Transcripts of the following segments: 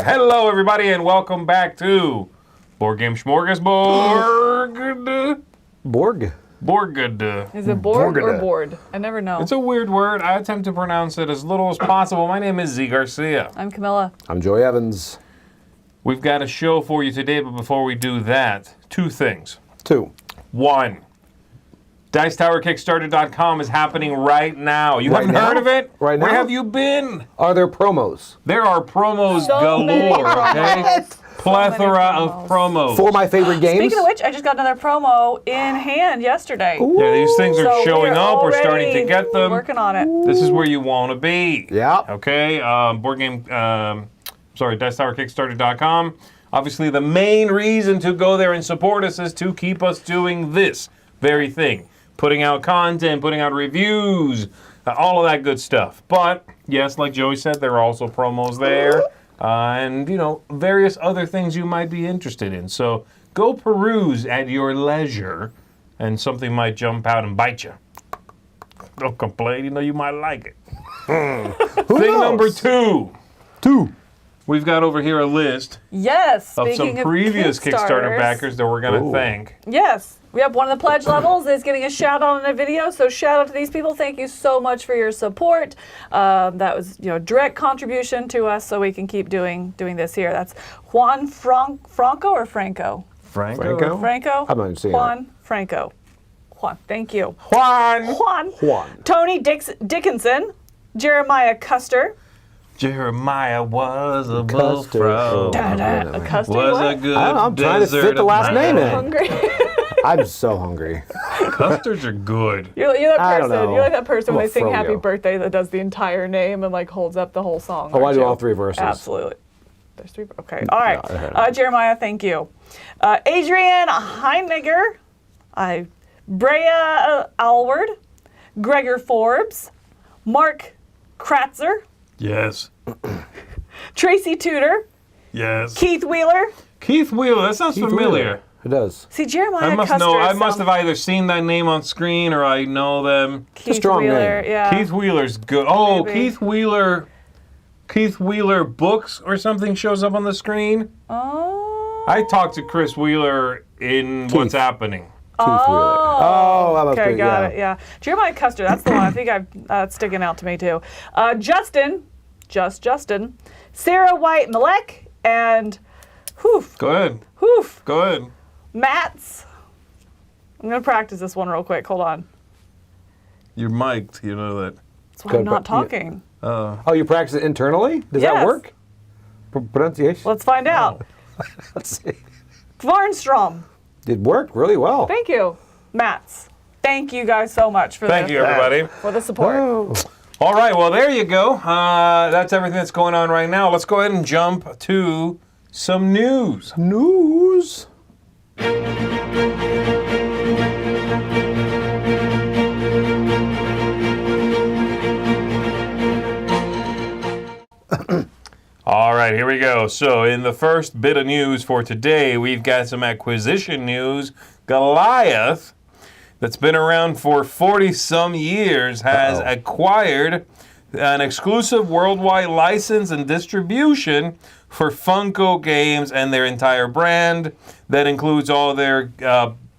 Hello, everybody, and welcome back to Board Game Smorgasbord. Borg? Borgad. Is it Borg or board? I never know. It's a weird word. I attempt to pronounce it as little as possible. My name is Z Garcia. I'm Camilla. I'm Joey Evans. We've got a show for you today, but before we do that, two things. One, DicetowerKickstarter.com is happening right now. You haven't heard of it? Right now? Where have you been? Are there promos? There are promos So many galore, okay? promos. Plethora of promos. For my favorite games? Speaking of which, I just got another promo in hand yesterday. Yeah, these things are So showing we're up. We're starting to already get them. Working on it. This is where you want to be. Yeah. Okay, DicetowerKickstarter.com. Obviously, the main reason to go there and support us is to keep us doing this very thing. Putting out content, putting out reviews, all of that good stuff. But, yes, like Joey said, there are also promos there. And, you know, various other things you might be interested in. So go peruse at your leisure, and something might jump out and bite you. Don't complain, you know you might like it. Thing number two. We've got over here a list Yes. of some previous Kickstarter Kickstarters, backers that we're going to thank. Yes. We have one of the pledge levels is getting a shout out in a video. So shout out to these people. Thank you so much for your support. That was, you know, direct contribution to us so we can keep doing this here. That's Juan Franco or Franco? Franco? Franco? I'm not seeing Juan Franco. Juan. Thank you. Juan. Tony Dickinson. Jeremiah Custer. Jeremiah was a Custer. bullfrog. A Custer Was what? a good I'm trying to fit desert the last name in. Hungry. I'm so hungry. Custards are good. You're that I don't person. know. You're like that person when I'm they a sing Happy froyo. Birthday that does the entire name and like holds up the whole song. Oh, I aren't do you? all three verses. Absolutely. There's three. Okay. All right. I heard it. Jeremiah, thank you. Adrian Heinegger. Brea Alward. Gregor Forbes. Mark Kratzer. Yes. Tracy Tudor. Yes. Keith Wheeler. Keith Wheeler. That sounds familiar. It does. See, Jeremiah I must Custer. know. I must have either seen that name on screen or I know them. Keith strong Wheeler. name. Yeah. Keith Wheeler's good. Oh, Maybe. Keith Wheeler books or something shows up on the screen. Oh. I talked to Chris Wheeler in What's Happening. Keith Wheeler. Oh, that must Okay, be, got yeah. it. Yeah, Jeremiah Custer. That's the one. I think that's sticking out to me too. Justin, Sarah White Malek, and Go ahead. Mats. I'm gonna practice this one real quick. Hold on. You're mic'd. You know that. That's why I'm Good, not but- yeah. talking. Oh, you practice it internally? Does Yes. that work? Pronunciation? Let's find out. Let's see. Varnstrom. It worked really well. Thank you, Mats. Thank you guys so much for Thank you, everybody. for the support. Oh. All right, well, there you go. That's everything that's going on right now. Let's go ahead and jump to some news. News. All right, here we go. So, in the first bit of news for today, we've got some acquisition news. Goliath, that's been around for 40-some years, has acquired an exclusive worldwide license and distribution for Funko games and their entire brand. That includes all their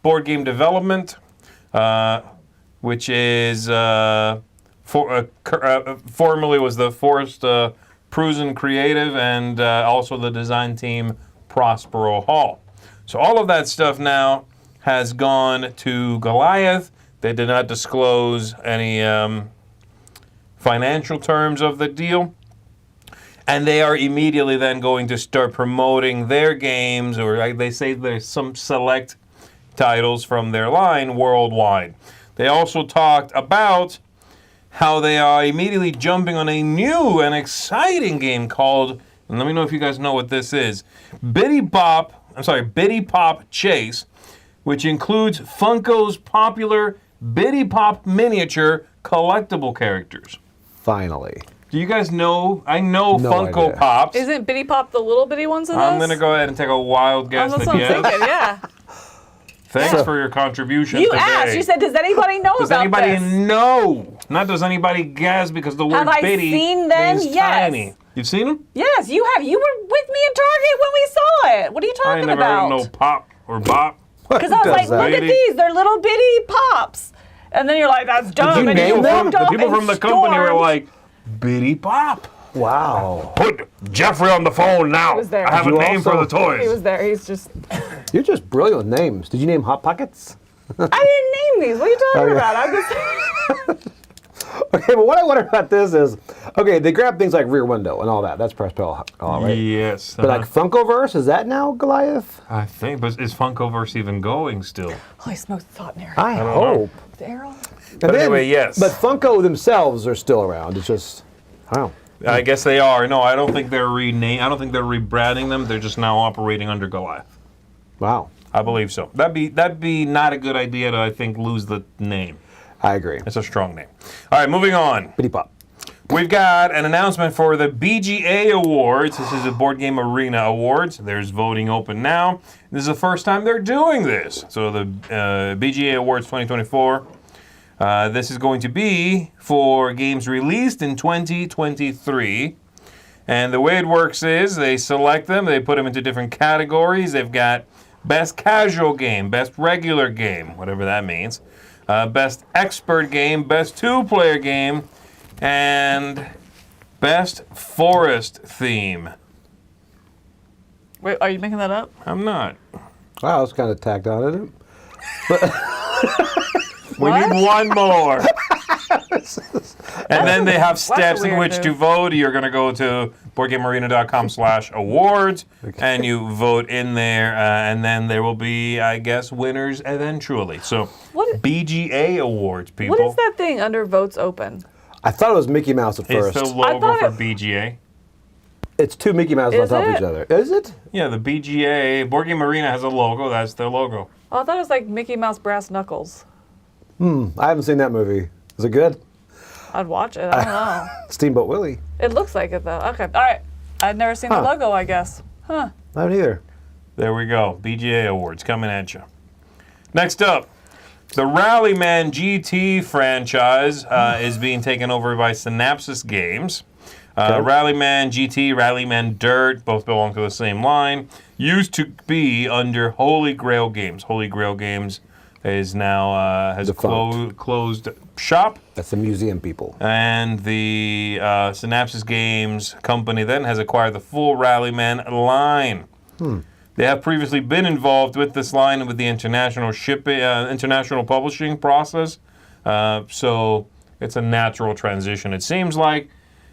board game development, which is formerly was the Forrest Prusen Creative, and also the design team Prospero Hall. So all of that stuff now has gone to Goliath. They did not disclose any financial terms of the deal. And they are immediately then going to start promoting their games, or like they say there's some select titles from their line worldwide. They also talked about how they are immediately jumping on a new and exciting game called, and let me know if you guys know what this is, Bitty Pop Chase, which includes Funko's popular Bitty Pop miniature collectible characters. Finally. Do you guys know? I know No Funko idea. Pops. Isn't Bitty Pop the little bitty ones in I'm this? going to go ahead and take a wild guess That's that what I'm yes. thinking. Yeah. Thanks for your contribution You today. asked. You said, does anybody know Does about anybody this? know? Not does anybody guess because the word Have I bitty seen them? means Yes. tiny. You've seen them? Yes, you have. You were with me at Target when we saw it. What are you I talking ain't never about? heard of no pop or bop. Because I was like, look at Bitty. these. They're little bitty pops. And then you're like, that's dumb. you and name you them? walked The off people and from the company were stormed. like, bitty pop. Wow. Put Jeffrey on the phone now. He was there. I have a Did you name for the also- toys. He was there. He's just, You're just brilliant with names. Did you name Hot Pockets? I didn't name these. What are you talking yeah. about? I'm just, Okay, but what I wonder about this is, okay, they grab things like Rear Window and all that. That's press play, all right? Yes. But like Funkoverse, is that now Goliath? I think, but is Funkoverse even going still? holy smokes, it's hot in here. I don't know. hope. Daryl? But anyway, yes. But Funko themselves are still around. It's just, I don't know. I guess they are. No, I don't think they're I don't think they're rebranding them. They're just now operating under Goliath. Wow. I believe so. That'd be not a good idea to, I think, lose the name. I agree. It's a strong name. All right, moving on. Bitty Pop. We've got an announcement for the BGA Awards. This is the Board Game Arena Awards. There's voting open now. This is the first time they're doing this. So the BGA Awards 2024. This is going to be for games released in 2023. And the way it works is they select them, they put them into different categories. They've got best casual game, best regular game, whatever that means, best expert game, best two-player game, and best forest theme. Wait, are you making that up? I'm not. Wow, that's kind of tacked on, isn't it? We What? need one more. And then they have steps in weird which to move. vote. You're going to go to boardgamearena.com/awards and you vote in there. And then there will be, I guess, winners eventually. So What- BGA Awards, people. What is that thing under votes open? I thought it was Mickey Mouse at It's first. the logo thought for it- BGA. It's two Mickey Mouses on Is top of it? each other. Is it? Yeah, the BGA, Board Game Arena has a logo. That's their logo. Oh, I thought it was like Mickey Mouse Brass Knuckles. I haven't seen that movie. Is it good? I'd watch it. I don't know. Steamboat Willie. It looks like it though. Okay. All right. I'd never seen the Huh. logo, I guess. Huh. I haven't either. There we go. BGA Awards coming at you. Next up, the Rallyman GT franchise is being taken over by Synapsis Games. Rallyman GT, Rallyman Dirt, both belong to the same line. Used to be under Holy Grail Games. Holy Grail Games is now has Defunct. closed shop. That's the museum people. And the Synapsis Games company then has acquired the full Rallyman line. They have previously been involved with this line and with the international shipping, international publishing process. So it's a natural transition, it seems like,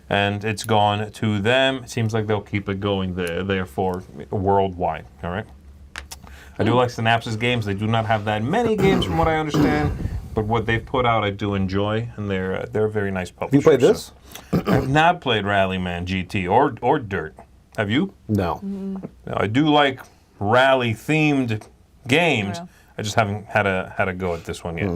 and it's gone to them. It seems like they'll keep it going there, therefore, worldwide. All right. I do like Synapsis Games. They do not have that many games, from what I understand, but what they've put out, I do enjoy, and they're a very nice publisher. Have you played this? So. I've not played Rallyman GT or Dirt. Have you? No. No, I do like rally-themed games. Yeah. I just haven't had a go at this one yet.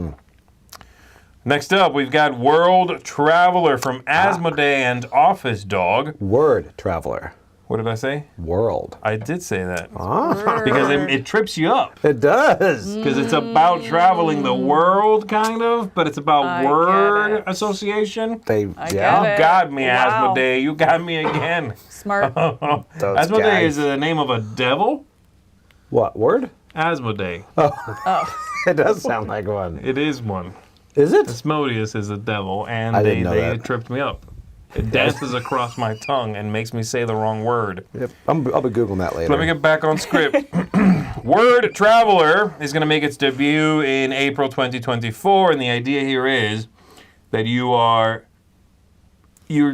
Next up, we've got World Traveler from Asmodee and Office Dog. Word Traveler. What did I say? World. I did say that. Ah. Because it trips you up. It does. Because it's about traveling the world, kind of, but it's about I get word it. association. They, I yeah. get it. Got me, Wow. Asmodee. You got me again. Smart. Those Asmodee guys. is the name of a devil. What, word? Asmodee. It does sound like one. It is one. Is it? Asmodeus is a devil, and I they didn't know that. tripped me up. It dances across my tongue and makes me say the wrong word. Yep. I'll be Googling that later. Let me get back on script. Word Traveler is going to make its debut in April 2024, and the idea here is that you're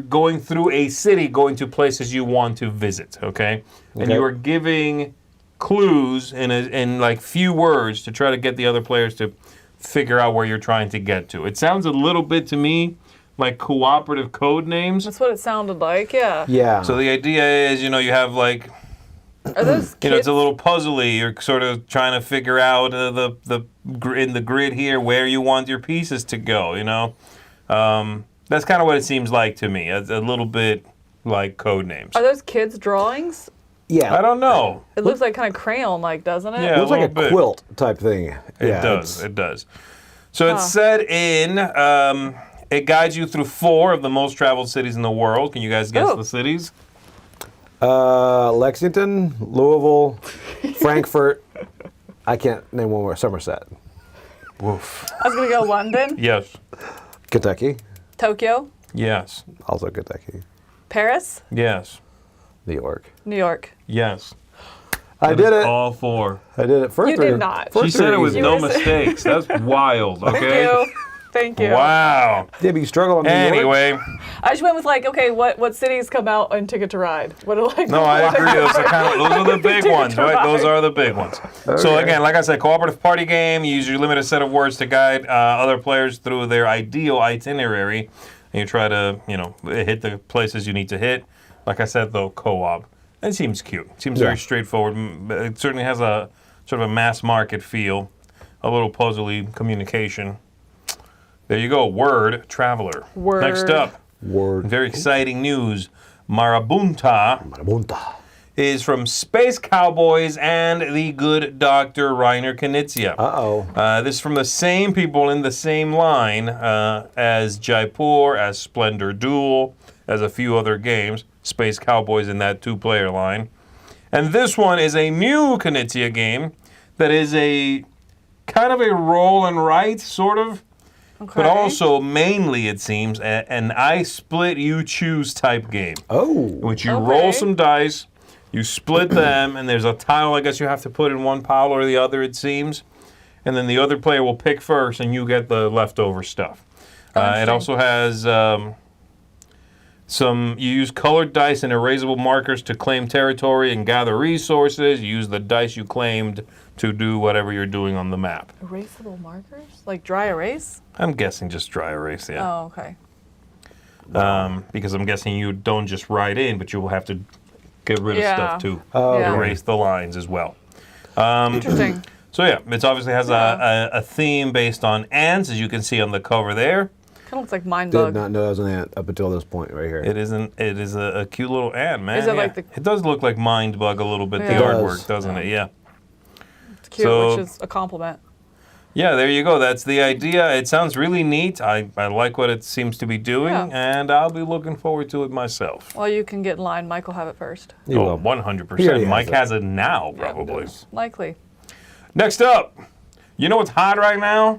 going through a city, going to places you want to visit, okay? And Okay. you are giving clues in like few words to try to get the other players to figure out where you're trying to get to. It sounds a little bit to me like cooperative code names. That's what it sounded like, yeah. Yeah. So the idea is, you have like, Are those kids? it's a little puzzly. You're sort of trying to figure out in the grid here where you want your pieces to go. That's kind of what it seems like to me. A little bit like code names. Are those kids' drawings? Yeah. I don't know. It looks like kind of crayon-like, doesn't it? Yeah. It looks like a little bit. quilt type thing. It does. It does. So it's set in. It guides you through 4 of the most traveled cities in the world. Can you guys guess the cities? Lexington, Louisville, Frankfurt. I can't name one more. Somerset. Woof. I was going to go London, Yes. Kentucky. Tokyo, Yes. Also Kentucky. Paris, Yes. New York. New York. Yes. I did it. All 4. I did it. First You three- did not. first She three said it are with easy. no mistakes. That's wild. Thank Okay. you. Thank you. Wow. Yeah, but you struggle on New York. Anyway, I just went with like, okay, what cities come out in Ticket to Ride? What are like? no, I agree. Those are the big ones, right? Those are the big ones. So Okay. again, like I said, cooperative party game. You use your limited set of words to guide other players through their ideal itinerary, and you try to, hit the places you need to hit. Like I said, though, co-op. It seems cute. It seems very straightforward. It certainly has a sort of a mass market feel, a little puzzly communication. There you go. Word Traveler. Word. Next up, Word. very exciting news. Marabunta Marabunta. is from Space Cowboys and the good Dr. Reiner Knizia. Uh-oh. This is from the same people in the same line as Jaipur, as Splendor Duel, as a few other games. Space Cowboys in that 2-player line. And this one is a new Knizia game that is a kind of a roll and write, sort of. Okay. But also, mainly, it seems, an I split, you choose type game. Oh. Which you Okay. roll some dice, you split them, and there's a tile I guess you have to put in one pile or the other, it seems. And then the other player will pick first, and you get the leftover stuff. It Interesting. also has you use colored dice and erasable markers to claim territory and gather resources. You use the dice you claimed to do whatever you're doing on the map. Erasable markers? Like dry erase? I'm guessing just dry erase, yeah. Oh, okay. Because I'm guessing you don't just write in, but you will have to get rid of Yeah. stuff to Yeah. erase the lines as well. Interesting. So yeah, it obviously has a theme based on ants, as you can see on the cover there. Kind of looks like Mind Did Bug. not know that was an ant up until this point right here. It isn't. It is a cute little ant, man. Is it yeah. like the- It does look like Mind Bug a little bit, the Yeah. It artwork, does. doesn't it? Yeah. It's cute, So- which is a compliment. Yeah, there you go. That's the idea. It sounds really neat. I like what it seems to be doing, Yeah. and I'll be looking forward to it myself. Well, you can get in line. Mike will have it first. You Oh, will. 100%. He already Mike has has it now, probably. Likely. Next up, you know what's hot right now?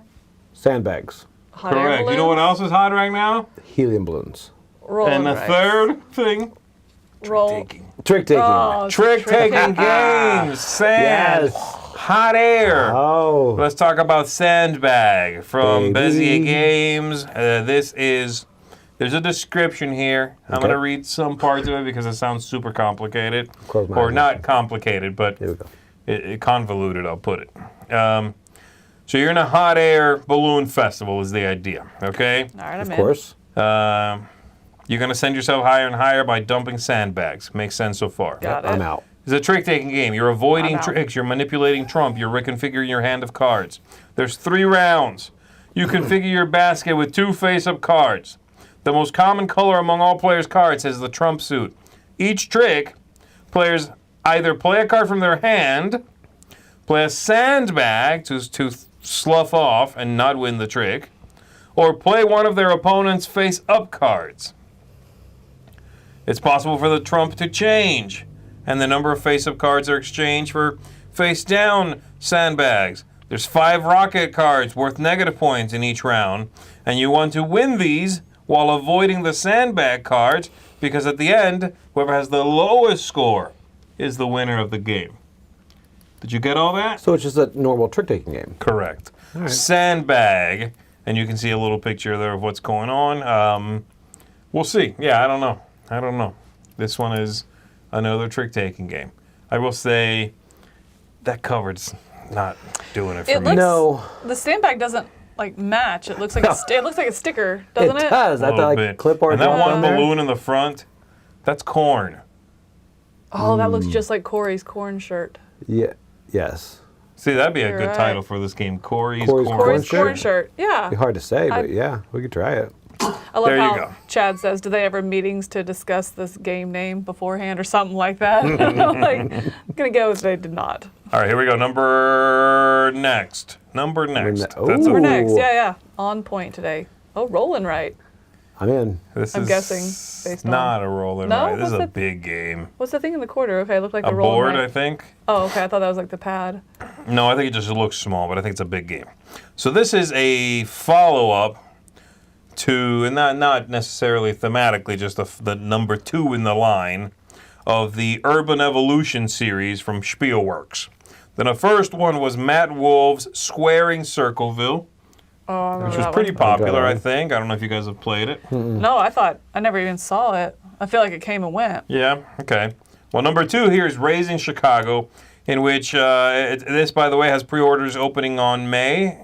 Sandbags. Hot air Correct. You know what balloons, else is hot right now? Helium balloons. Roll And the rice. third thing, Roll. Trick taking. Oh, it's a trick-taking games, sand, Yes. hot air. Oh. Let's talk about Sandbag from Baby. Bezier Games. There's a description here. I'm Okay. going to read some parts of it because it sounds super complicated. Close my Or eyes. not complicated, but Here we go. it convoluted, I'll put it. So you're in a hot air balloon festival is the idea, okay? All right, I'm Of in. course. You're going to send yourself higher and higher by dumping sandbags. Makes sense so far. Got it. I'm out. It's a trick-taking game. You're avoiding I'm out. tricks. You're manipulating trump. You're reconfiguring your hand of cards. There's 3 rounds. You configure your basket with 2 face-up cards. The most common color among all players' cards is the trump suit. Each trick, players either play a card from their hand, play a sandbag to slough off and not win the trick, or play one of their opponent's face-up cards. It's possible for the trump to change, and the number of face-up cards are exchanged for face-down sandbags. There's 5 rocket cards worth negative points in each round, and you want to win these while avoiding the sandbag cards, because at the end, whoever has the lowest score is the winner of the game. Did you get all that? So it's just a normal trick taking game. Correct. right. Sandbag, and you can see a little picture there of what's going on. We'll see. Yeah, I don't know. This one is another trick-taking game. I will say that cover's not doing it for It me. looks. No. The sandbag doesn't like match. It looks like it looks like a sticker, doesn't it? does. A I little thought like bit. clipboard. And that down one there. balloon in the front, that's corn. Oh, that looks just like Corey's corn shirt. Yeah. Yes. See, that'd be a You're good right. title for this game. Corey's Corey's corn. Corn Corey's corn shirt. shirt. Yeah. Be hard to say, I- but yeah, we could try it. I love There you how go. Chad says, do they ever have meetings to discuss this game name beforehand or something like that? I'm like, I'm going to go with they did not. All right, here we go. Number next. That's We're a, next. Yeah. On point today. Oh, rolling right. I'm in. this I'm is guessing based on- not a rolling No? right. This is What's a the- big game. What's the thing in the corner? Okay, it looked like A the rolling board, right. I think. Oh, okay. I thought that was like the pad. No, I think it just looks small, but I think it's a big game. So this is a follow-up to, and not necessarily thematically, just the number 2 in the line of the Urban Evolution series from Spielworks. Then the first one was Matt Wolf's Squaring Circleville, Oh, I remember which was that pretty one. popular, I Okay. think. I don't know if you guys have played it. No, I never even saw it. I feel like it came and went. Yeah, okay. Well, number 2 here is Raising Chicago, in which this, by the way, has pre-orders opening on in May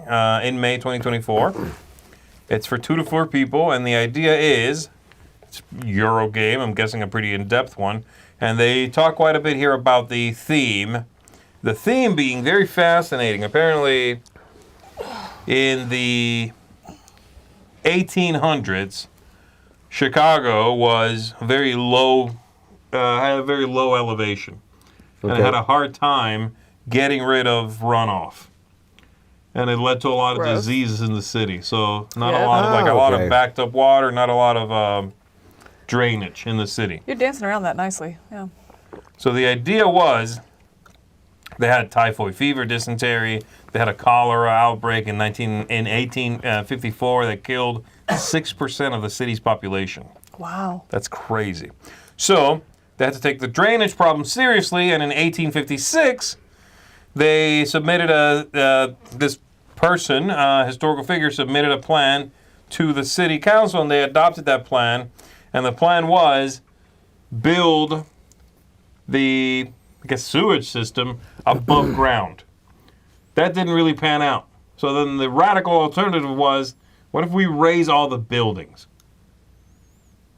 2024. It's for 2 to 4 people, and the idea is, it's a Euro game, I'm guessing a pretty in-depth one, and they talk quite a bit here about the theme. The theme being very fascinating. Apparently, in the 1800s, Chicago was very low, had a very low elevation, and it had a hard time getting rid of runoff, and it led to a lot of Gross. diseases in the city. So not Yeah. a lot of Ah, a lot okay. of backed up water, not a lot of drainage in the city. You're dancing around that nicely. Yeah. So the idea was they had typhoid fever, dysentery. They had a cholera outbreak in 1854 that killed 6% of the city's population. Wow. That's crazy. So they had to take the drainage problem seriously, and in 1856, they submitted this person, historical figure, submitted a plan to the city council, and they adopted that plan. And the plan was build the, I guess, sewage system above ground. That didn't really pan out. So then the radical alternative was, what if we raise all the buildings?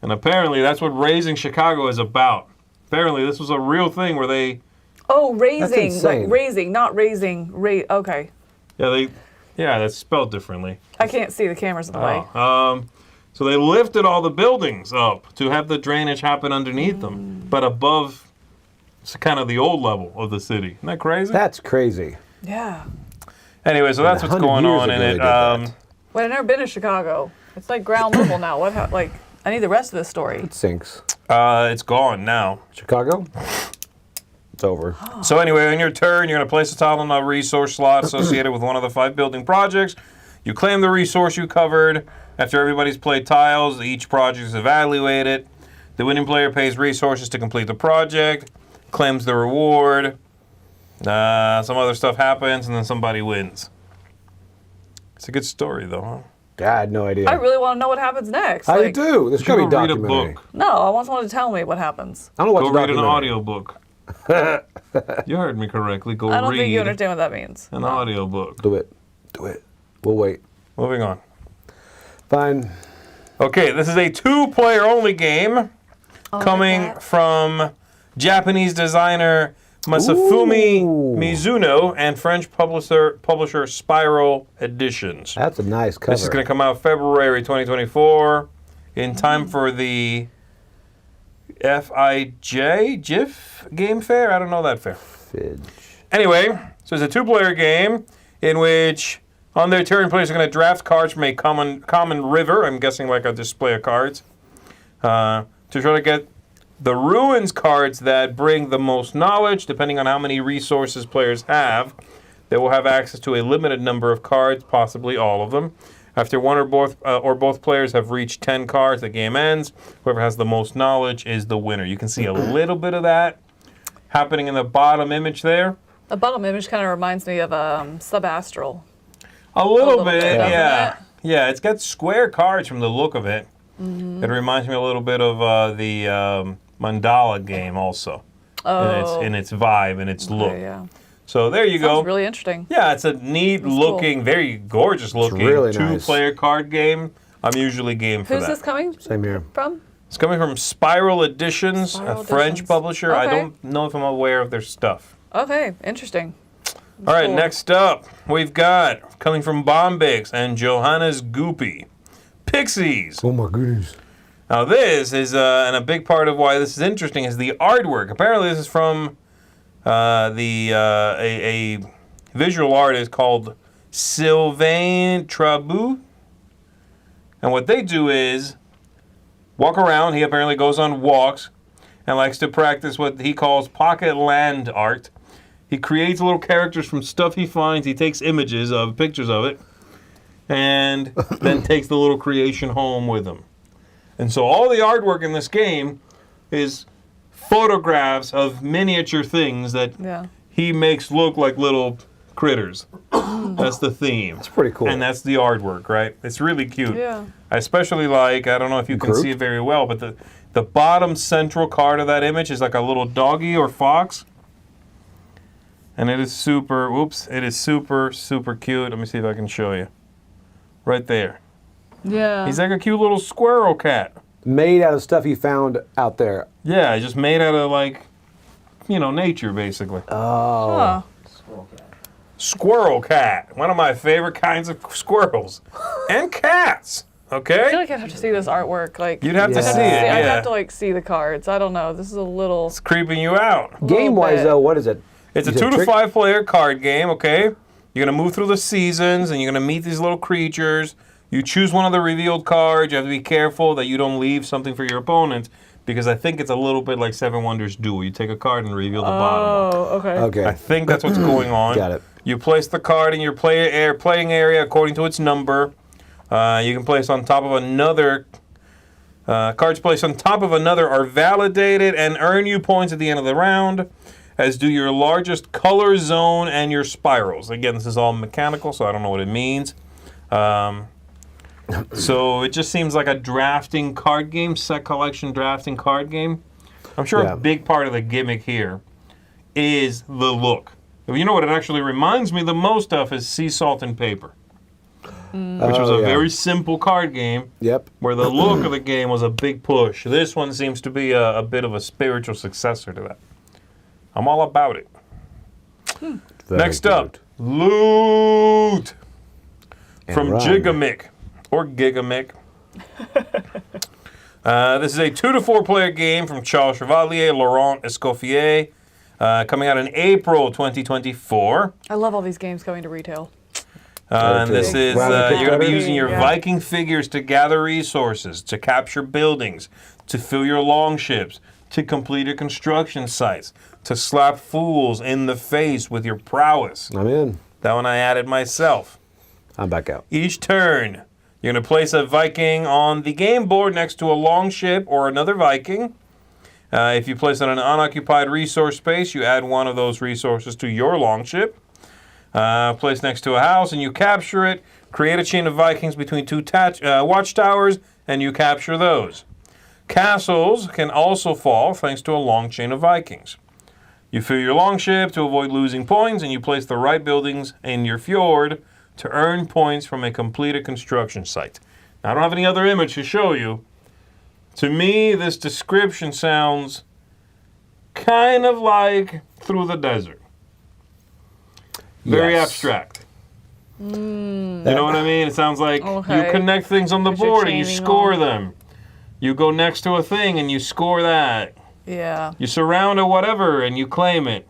And apparently that's what Raising Chicago is about. Apparently this was a real thing where they, Oh, raising. insane. Like raising, not raising. Okay. that's spelled differently. I can't see the cameras in the way. So they lifted all the buildings up to have the drainage happen underneath them, but above kind of the old level of the city. Isn't that crazy? That's crazy. Yeah. Anyway, so that's what's 100 going years on in ago they it. did that. Wait, I've never been to Chicago. It's like ground level now. Like, I need the rest of this story. It sinks. It's gone now. Chicago? It's over. So anyway, on your turn, you're going to place a tile on a resource slot associated with one of the 5 building projects. You claim the resource you covered. After everybody's played tiles, each project is evaluated. The winning player pays resources to complete the project, claims the reward. Some other stuff happens, and then somebody wins. It's a good story, though, huh? I had no idea. I really want to know what happens next. How you Like, do? This You could be go read a documentary. book. No, I want someone to tell me what happens. I don't know Go what's read an documentary. audio book. You heard me correctly. Go I don't think you read understand what that means. an audio book. Do it. Do it. We'll wait. Moving on. Fine. Okay, this is a 2-player only game coming that. from Japanese designer Masafumi Ooh. Mizuno and French publisher Spiral Editions. That's a nice cover. This is going to come out February 2024 in time for the GIF Game Fair? I don't know that fair. Fidge. Anyway, so it's a 2-player game in which on their turn, players are going to draft cards from a common river, I'm guessing like a display of cards, to try to get the ruins cards that bring the most knowledge. Depending on how many resources players have, they will have access to a limited number of cards, possibly all of them. After one or both players have reached 10 cards, the game ends. Whoever has the most knowledge is the winner. You can see a little bit of that happening in the bottom image there. The bottom image kind of reminds me of Subastral. A little bit, doesn't yeah. it? Yeah, it's got square cards from the look of it. Mm-hmm. It reminds me a little bit of the Mandala game also. Oh. In its vibe and its look. Okay, yeah. So there you go. Sounds really interesting. Yeah, it's a neat looking, very gorgeous looking really nice. 2-player card game. I'm usually game for Who's that. this coming Same here. from? It's coming from Spiral Editions, Spiral a French Editions. publisher. I Okay. don't know if I'm aware of their stuff. Okay, interesting. All right, Cool. next up, we've got, coming from Bombix and Johannes Goopy, Pixies. Oh my goodness. Now this is, and a big part of why this is interesting is the artwork. Apparently this is from a visual artist called Sylvain Trabou. And what they do is walk around. He apparently goes on walks and likes to practice what he calls pocket land art. He creates little characters from stuff he finds. He takes images of pictures of it and then takes the little creation home with him. And so all the artwork in this game is photographs of miniature things that he makes look like little critters. That's the theme. That's pretty cool. And that's the artwork, right? It's really cute. Yeah. I especially like, I don't know if you can see it very well, but the bottom central card of that image is like a little doggy or fox. And it is super, it is super, super cute. Let me see if I can show you. Right there. Yeah. He's like a cute little squirrel cat. Made out of stuff you found out there. Yeah, just made out of like, nature basically. Oh. Huh. Squirrel cat. One of my favorite kinds of squirrels. And cats. Okay? I feel like I'd have to see this artwork. Like You'd have to see it. I'd Yeah. have to see the cards. I don't know. This is a little. It's creeping you out. Game-wise, bit. though, what is it? It's a 2 to 5 player card game, okay? You're going to move through the seasons, and you're going to meet these little creatures. You choose one of the revealed cards. You have to be careful that you don't leave something for your opponent, because I think it's a little bit like Seven Wonders Duel. You take a card and reveal the bottom one. Oh, okay. Okay. I think that's what's going on. Got it. You place the card in your playing area according to its number. You can place on top of another. Cards placed on top of another are validated and earn you points at the end of the round, as do your largest color zone and your spirals. Again, this is all mechanical, so I don't know what it means. So it just seems like a drafting card game, set collection drafting card game. I'm sure a big part of the gimmick here is the look. You know what it actually reminds me the most of is Sea Salt and Paper, which was a very simple card game. Yep. Where the look of the game was a big push. This one seems to be a bit of a spiritual successor to that. I'm all about it. Next up, Loot from Gigamic or Gigamic. This is a 2 to 4 player game from Charles Chevalier, Laurent Escoffier, coming out in April 2024. I love all these games coming to retail. And this is, you're going to be using your Yeah. Viking figures to gather resources, to capture buildings, to fill your longships, to complete your construction sites, to slap fools in the face with your prowess. I'm in. That one I added myself. I'm back out. Each turn, you're going to place a Viking on the game board next to a longship or another Viking. If you place it on an unoccupied resource space, you add one of those resources to your longship. Place next to a house, and you capture it. Create a chain of Vikings between two watchtowers, and you capture those. Castles can also fall thanks to a long chain of Vikings. You fill your longship to avoid losing points, and you place the right buildings in your fjord to earn points from a completed construction site. Now, I don't have any other image to show you. To me, this description sounds kind of like Through the Desert. Very abstract. You know what I mean? It sounds like you connect things on the board and you score them. You go next to a thing and you score that. Yeah. You surround a whatever and you claim it.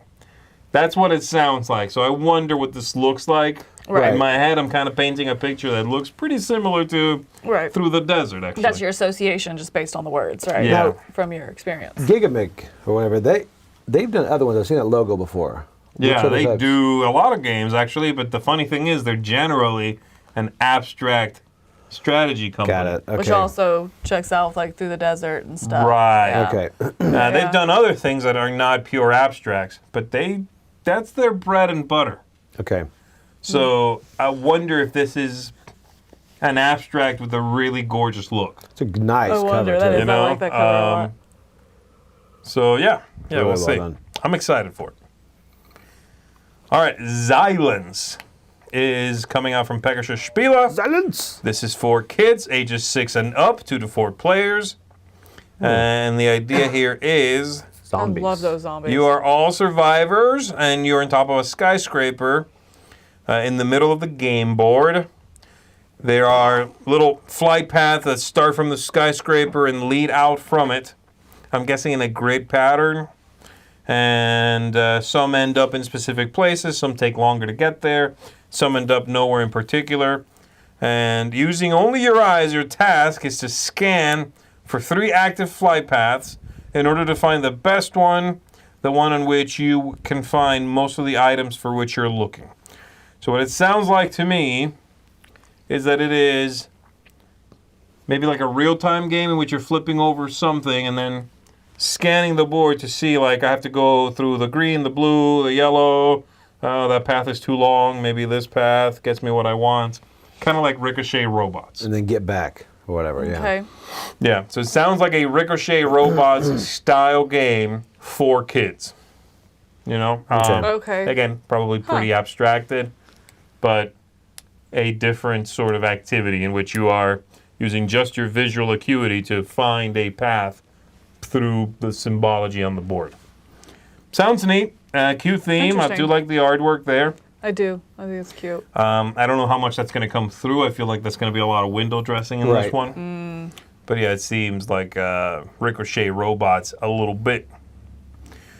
That's what it sounds like. So I wonder what this looks like. Right. In my head, I'm kind of painting a picture that looks pretty similar to Through the Desert, actually. That's your association just based on the words, right? Yeah. From your experience. Gigamic or whatever, they've done other ones. I've seen that logo before. Yeah, they do a lot of games, actually, but the funny thing is they're generally an abstract strategy company. Got it. Okay. Which also checks out like Through the Desert and stuff. Right. Yeah. Okay. They've done other things that are not pure abstracts, but that's their bread and butter. Okay. So I wonder if this is an abstract with a really gorgeous look. It's a nice I wonder. cover, That too. is, I like that cover a lot. So yeah, Really we'll well see. done. I'm excited for it. All right, Silence is coming out from Pegasus Spiele. Silence! This is for kids, ages 6 and up, 2 to 4 players. And the idea here is Zombies. I love those zombies. you are all survivors, and you're on top of a skyscraper in the middle of the game board. There are little flight paths that start from the skyscraper and lead out from it. I'm guessing in a grid pattern. And some end up in specific places. Some take longer to get there. Some end up nowhere in particular. And using only your eyes, your task is to scan for 3 active flight paths in order to find the best one, the one on which you can find most of the items for which you're looking. So what it sounds like to me is that it is maybe like a real-time game in which you're flipping over something and then scanning the board to see, like, I have to go through the green, the blue, the yellow. Oh, that path is too long. Maybe this path gets me what I want. Kind of like Ricochet Robots. And then get back or whatever, yeah. Okay. Yeah, so it sounds like a Ricochet Robots style game for kids. You know? Okay. Again, probably pretty abstracted, but a different sort of activity in which you are using just your visual acuity to find a path through the symbology on the board. Sounds neat. Cute theme. I do like the artwork there. I do. I think it's cute. I don't know how much that's going to come through. I feel like that's going to be a lot of window dressing in this one. But yeah, it seems like Ricochet Robots a little bit.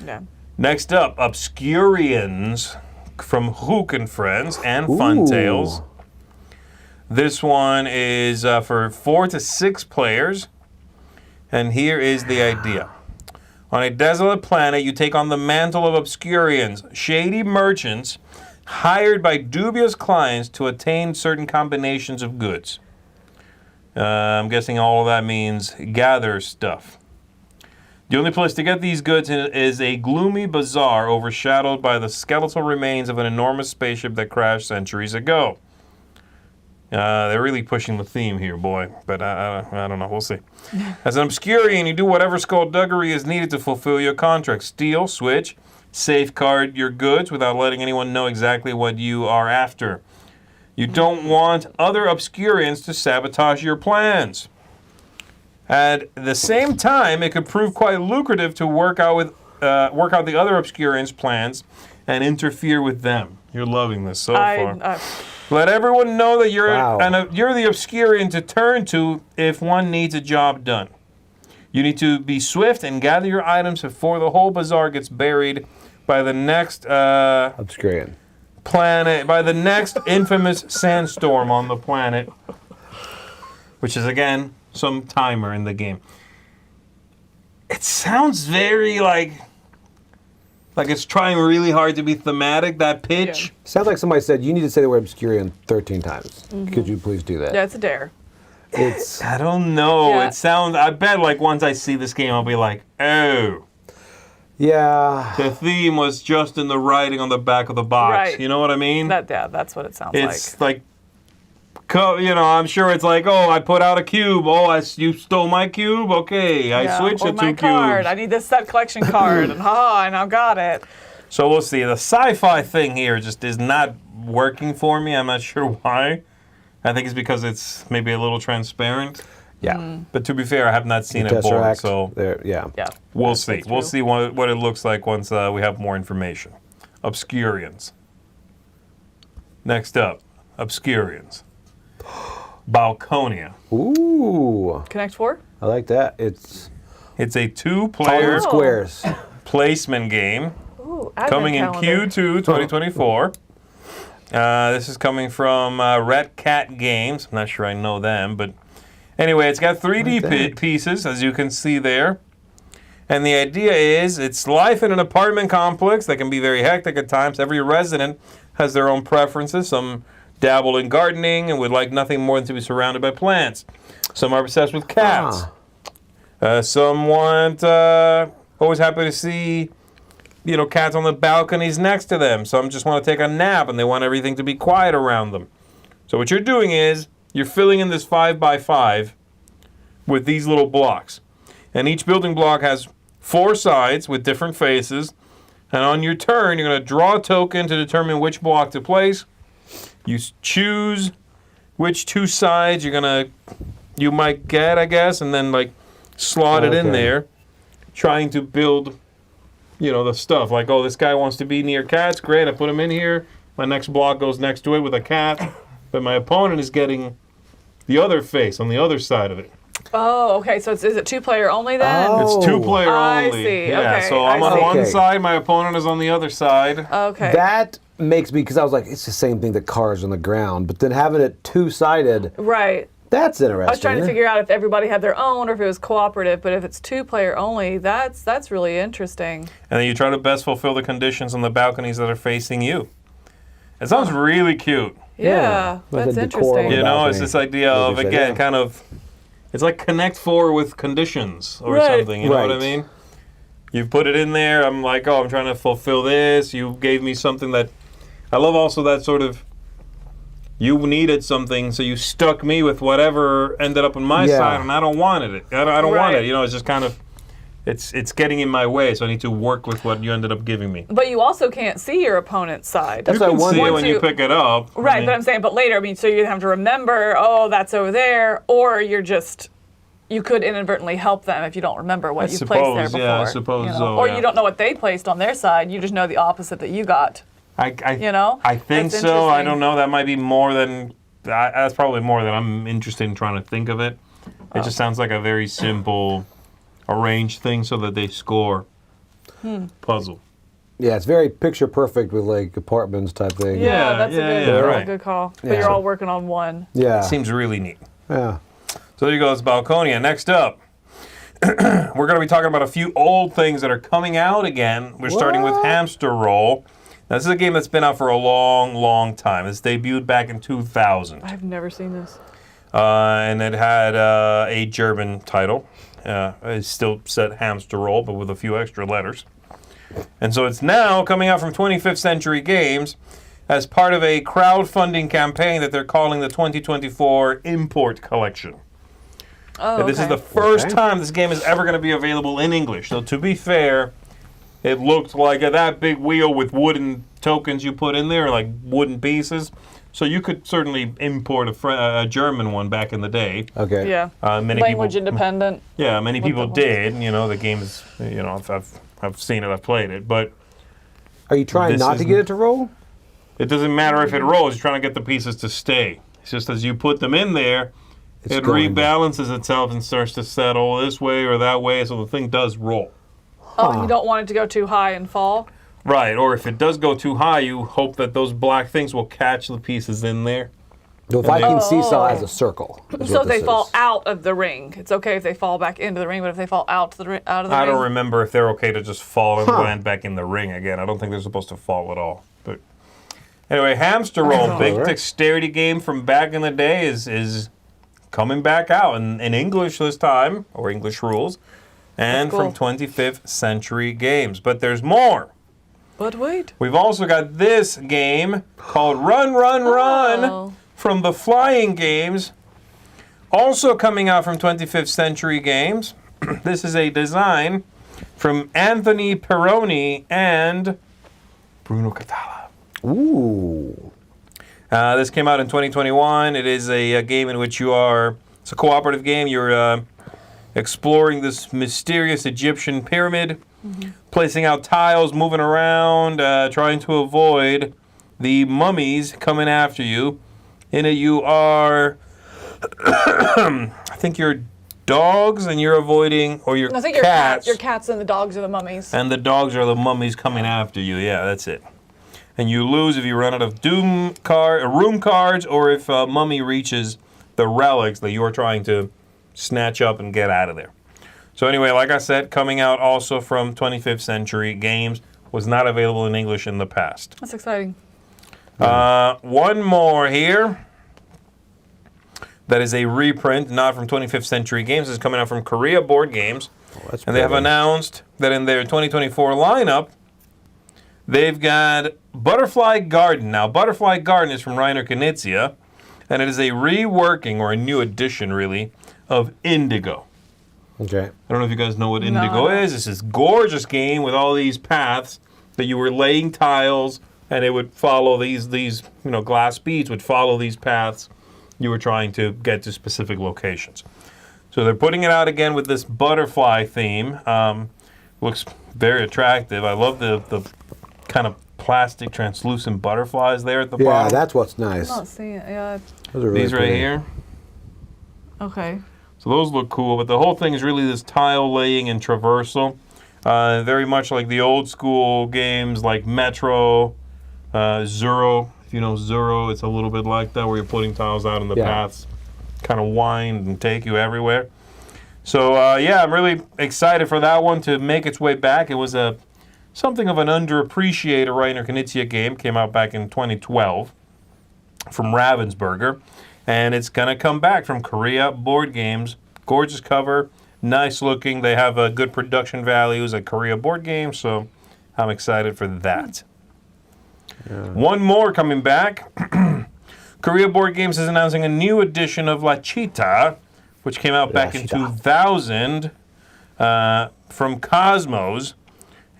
Yeah. Next up, Obscurans from Hook and Friends and Funtails. This one is for 4 to 6 players. And here is the idea. On a desolate planet, you take on the mantle of Obscurans, shady merchants hired by dubious clients to attain certain combinations of goods. I'm guessing all of that means gather stuff. The only place to get these goods is a gloomy bazaar overshadowed by the skeletal remains of an enormous spaceship that crashed centuries ago. They're really pushing the theme here, boy. But I don't know. We'll see. As an Obscurian, you do whatever skullduggery is needed to fulfill your contract. Steal, switch, safeguard your goods without letting anyone know exactly what you are after. You don't want other Obscurians to sabotage your plans. At the same time, it could prove quite lucrative to work out the other Obscurians' plans and interfere with them. You're loving this so far. Let everyone know that you're the Obscurian to turn to if one needs a job done. You need to be swift and gather your items before the whole bazaar gets buried by the next Obscurian planet, by the next infamous sandstorm on the planet, which is again some timer in the game. It sounds very like it's trying really hard to be thematic, that pitch. Yeah. Sounds like somebody said, you need to say the word Obscurian 13 times. Could you please do that? Yeah, it's a dare. I don't know. Yeah. It sounds, I bet like once I see this game, I'll be like, oh. Yeah. The theme was just in the writing on the back of the box. Right. You know what I mean? That's what it sounds It's like, you know, I'm sure it's like, oh, I put out a cube. Oh, you stole my cube? Okay, I switched or it to my card. cubes. I need this set collection card. And I now got it. So we'll see. The sci-fi thing here just is not working for me. I'm not sure why. I think it's because it's maybe a little transparent. Yeah. But to be fair, I have not seen it board, Tesseract, so yeah. we'll see. We'll see what it looks like once we have more information. Obscurians. Next up, Obscurians. Balconia. Ooh. Connect 4? I like that. It's a 2-player squares. placement game. Ooh, Coming in Q2 2024. This is coming from Red Cat Games. I'm not sure I know them, but anyway, it's got 3D pieces, as you can see there. And the idea is it's life in an apartment complex that can be very hectic at times. Every resident has their own preferences. Some dabble in gardening and would like nothing more than to be surrounded by plants. Some are obsessed with cats. Some want, always happy to see, you know, cats on the balconies next to them. Some just want to take a nap and they want everything to be quiet around them. So what you're doing is you're filling in this 5x5 with these little blocks. And each building block has 4 sides with different faces. And on your turn, you're going to draw a token to determine which block to place. You choose which 2 sides you might get, I guess, and then like slot it in there, trying to build, you know, the stuff. Like, oh, this guy wants to be near cats. Great, I put him in here. My next block goes next to it with a cat. But my opponent is getting the other face on the other side of it. Oh, okay. So is it 2-player only then? Oh. It's 2-player I only. see. Yeah, Okay, so I I'm on see. one Okay. side, my opponent is on the other side. Okay. That makes me, because I was like, it's the same thing that cars on the ground, but then having it two-sided, Right. that's interesting. I was trying to figure out if everybody had their own or if it was cooperative, but if it's 2-player only, that's really interesting. And then you try to best fulfill the conditions on the balconies that are facing you. It sounds really cute. Yeah, Like that's the decor interesting. on You know, balcony. it's this idea of, Like you said, again, yeah. kind of, it's like Connect 4 with conditions or Right. something, you know what I Right. mean? You've put it in there, I'm like, oh, I'm trying to fulfill this. You gave me something that, I love also that sort of, you needed something, so you stuck me with whatever ended up on my Yeah. side, and I don't want it. I don't want Right. it. You know, it's just kind of, it's getting in my way, so I need to work with what you ended up giving me. But you also can't see your opponent's side. That's You what I can see it wondered. when you pick it up. I Right, mean, but I'm saying, but later, I mean, so you have to remember, oh, that's over there, or you're just, you could inadvertently help them if you don't remember what I you placed there suppose, before. yeah, I suppose you know? so, Or yeah. you don't know what they placed on their side, you just know the opposite that you got. You know? I think That's so. I interesting. don't know. That might be more than. That's probably more than I'm interested in trying to think of it. It just sounds like a very simple, arranged thing so that they score. Puzzle. Yeah, it's very picture perfect with like apartments type thing. Yeah, that's a right. good call. But Yeah. you're all working on one. Yeah. Seems really neat. Yeah. So there you go. It's Balconia. Next up, we're going to be talking about a few old things that are coming out again. We're starting with What? Hamster Roll. Now, this is a game that's been out for a long, long time. It's debuted back in 2000. I've never seen this. And it had a German title. It still said Hamster Roll, but with a few extra letters. And so it's now coming out from 25th Century Games as part of a crowdfunding campaign that they're calling the 2024 Import Collection. Oh, And this is okay. the first Okay. time this game is ever going to be available in English. So to be fair, it looked like that big wheel with wooden tokens you put in there, like wooden pieces. So you could certainly import a German one back in the day. Okay. Yeah. Many Language people, independent. yeah, many people that was. did. You know, the game is, you know, I've seen it, I've played it, but Are you trying This not is- to get it to roll? it doesn't matter if it rolls. You're trying to get the pieces to stay. It's just as you put them in there, It's it going to- rebalances itself and starts to settle this way or that way, so the thing does roll. Oh, and you don't want it to go too high and fall? Right, or if it does go too high, you hope that those black things will catch the pieces in there. The Viking Oh. seesaw as a circle. is So what if they this fall is. out of the ring, it's okay if they fall back into the ring, but if they fall out of the ring, I don't remember if they're okay to just fall and Huh. land back in the ring again. I don't think they're supposed to fall at all. But anyway, Hamster Roll, big right. dexterity game from back in the day, is coming back out in English this time, or English rules, and That's cool. from 25th Century Games. But there's more. But wait. We've also got this game called Run, Run, Run Oh. from the Flying Games, also coming out from 25th Century Games. This is a design from Anthony Peroni and Bruno Catala. Ooh. This came out in 2021. It is a game in which it's a cooperative game. You're exploring this mysterious Egyptian pyramid, placing out tiles, moving around, trying to avoid the mummies coming after you. In it, you are, I think you're dogs, and you're avoiding, or you're I think cats. your cats and the dogs are the mummies. And the dogs are the mummies coming after you. Yeah, that's it. And you lose if you run out of room cards, or if a mummy reaches the relics that you're trying to snatch up and get out of there. So anyway, like I said, coming out also from 25th Century Games, was not available in English in the past. That's exciting. One more here. That is a reprint, not from 25th Century Games. This is coming out from Korea Board Games. That's And they have pretty. announced that in their 2024 lineup, they've got Butterfly Garden. Now, Butterfly Garden is from Reiner Knizia, and it is a reworking, or a new edition, really, of Indigo. Okay. I don't know if you guys know what No, Indigo I don't. is. It's this gorgeous game with all these paths that you were laying tiles, and it would follow these glass beads would follow these paths. You were trying to get to specific locations. So they're putting it out again with this butterfly theme. Looks very attractive. I love the kind of plastic translucent butterflies there at the Yeah, bottom. that's what's nice. I'm not seeing it. Yeah. Those are really These right pretty. here. Okay. So those look cool, but the whole thing is really this tile laying and traversal. Very much like the old school games like Metro, Zero. If you know Zero, it's a little bit like that where you're putting tiles out in the paths, kind of wind and take you everywhere. So yeah, I'm really excited for that one to make its way back. It was something of an underappreciated Reiner Knizia game. Came out back in 2012 from Ravensburger. And it's going to come back from Korea Board Games. Gorgeous cover, nice looking. They have good production values at Korea Board Games, so I'm excited for that. Yeah. One more coming back. Korea Board Games is announcing a new edition of Laita, which came out back in 2000 from Cosmos.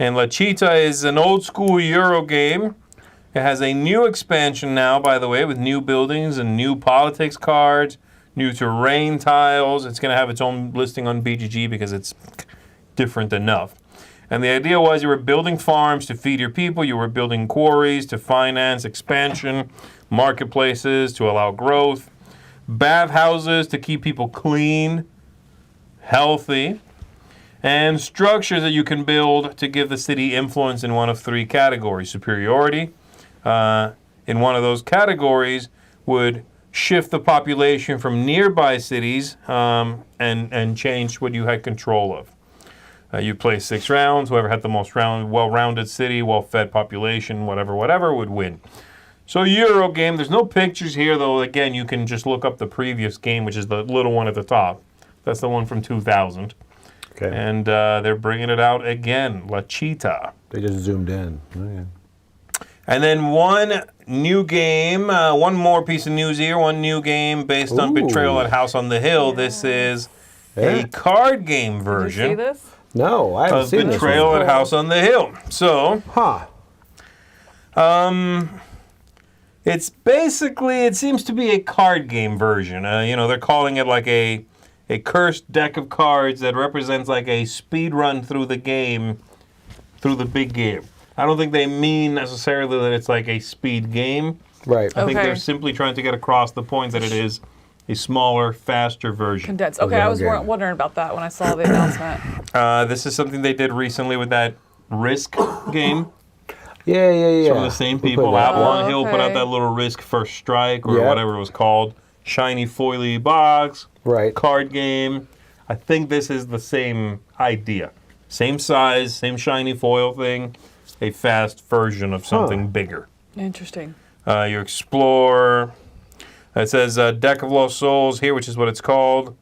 And Laita is an old school Euro game. It has a new expansion now, by the way, with new buildings and new politics cards, new terrain tiles. It's going to have its own listing on BGG because it's different enough. And the idea was you were building farms to feed your people. You were building quarries to finance expansion, marketplaces to allow growth, bathhouses to keep people clean, healthy, and structures that you can build to give the city influence in one of three categories: superiority. In one of those categories would shift the population from nearby cities and change what you had control of. You play 6 rounds. Whoever had the most well-rounded city, well-fed population, whatever would win. So Euro game. There's no pictures here, though. Again, you can just look up the previous game, which is the little one at the top. That's the one from 2000. Okay. And they're bringing it out again, Laita. They just zoomed in. Oh, yeah. And then one new game, one more piece of news here, one new game based on Betrayal at House on the Hill. Yeah. This is a card game version. Did you see this? No, I haven't seen this. Betrayal at House on the Hill. So, it's basically, it seems to be a card game version. You know, they're calling it like a cursed deck of cards that represents like a speed run through the game, through the big game. I don't think they mean necessarily that it's like a speed game. Right. I think they're simply trying to get across the point that it is a smaller, faster version. Condensed. Okay, I was wondering about that when I saw the announcement. This is something they did recently with that Risk game. Yeah. Some of the same people. Avalon Hill put out that little Risk First Strike or whatever it was called. Shiny foily box. Right. Card game. I think this is the same idea. Same size, same shiny foil thing. A fast version of something bigger. Interesting. You explore. It says Deck of Lost Souls here, which is what it's called.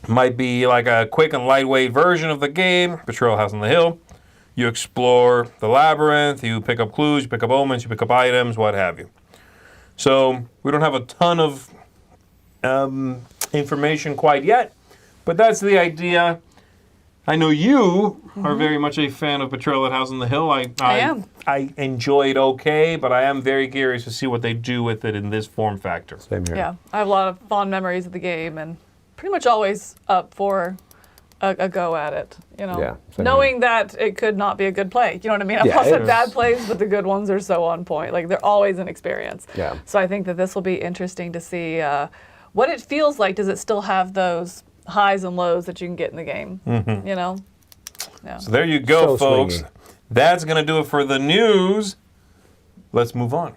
Might be like a quick and lightweight version of the game, Betrayal House on the Hill. You explore the labyrinth, you pick up clues, you pick up omens, you pick up items, what have you. So we don't have a ton of information quite yet, but that's the idea. I know you are very much a fan of Betrayal at House on the Hill. I am. I enjoy it okay, but I am very curious to see what they do with it in this form factor. Same here. Yeah, I have a lot of fond memories of the game and pretty much always up for a go at it. You know, knowing that it could not be a good play. You know what I mean? I've also had bad plays, but the good ones are so on point. Like they're always an experience. Yeah. So I think that this will be interesting to see what it feels like. Does it still have those highs and lows that you can get in the game? You know? Yeah. So there you go, folks. Swingy. That's going to do it for the news. Let's move on.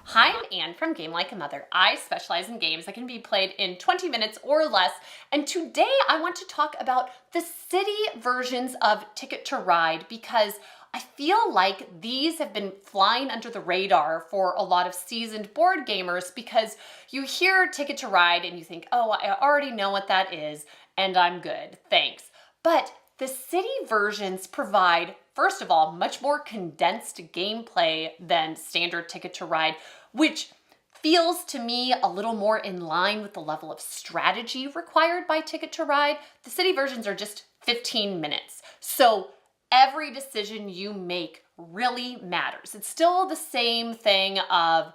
Hi, I'm Anne from Game Like a Mother. I specialize in games that can be played in 20 minutes or less. And today I want to talk about the city versions of Ticket to Ride because I feel like these have been flying under the radar for a lot of seasoned board gamers because you hear Ticket to Ride and you think, oh, I already know what that is and I'm good, thanks. But the city versions provide, first of all, much more condensed gameplay than standard Ticket to Ride, which feels to me a little more in line with the level of strategy required by Ticket to Ride. The city versions are just 15 minutes. So every decision you make really matters. It's still the same thing of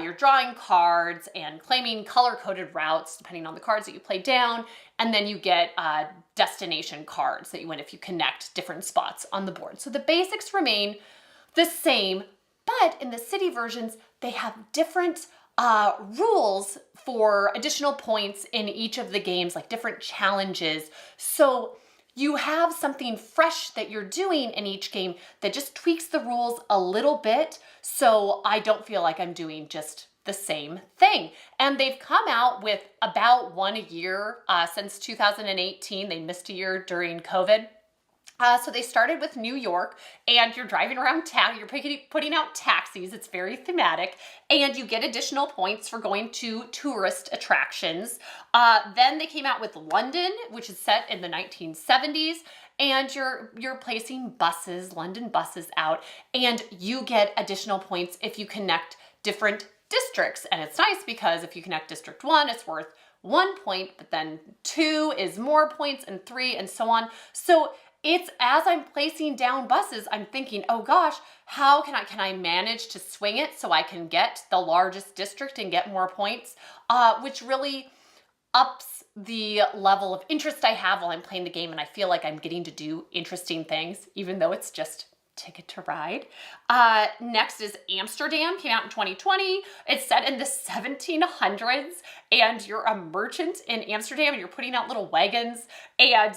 you're drawing cards and claiming color-coded routes depending on the cards that you play down, and then you get destination cards that you win if you connect different spots on the board. So the basics remain the same, but in the city versions, they have different rules for additional points in each of the games, like different challenges. So you have something fresh that you're doing in each game that just tweaks the rules a little bit, so I don't feel like I'm doing just the same thing. And they've come out with about one a year since 2018. They missed a year during COVID. So they started with New York, and you're driving around town, you're putting out taxis, it's very thematic, and you get additional points for going to tourist attractions. Then they came out with London, which is set in the 1970s, and you're placing buses, London buses out, and you get additional points if you connect different districts. And it's nice because if you connect District 1, it's worth 1 point, but then 2 is more points, and 3, and so on. So it's as I'm placing down buses, I'm thinking, oh gosh, how can I manage to swing it so I can get the largest district and get more points, which really ups the level of interest I have while I'm playing the game, and I feel like I'm getting to do interesting things, even though it's just Ticket to Ride. Next is Amsterdam, came out in 2020. It's set in the 1700s, and you're a merchant in Amsterdam, and you're putting out little wagons, and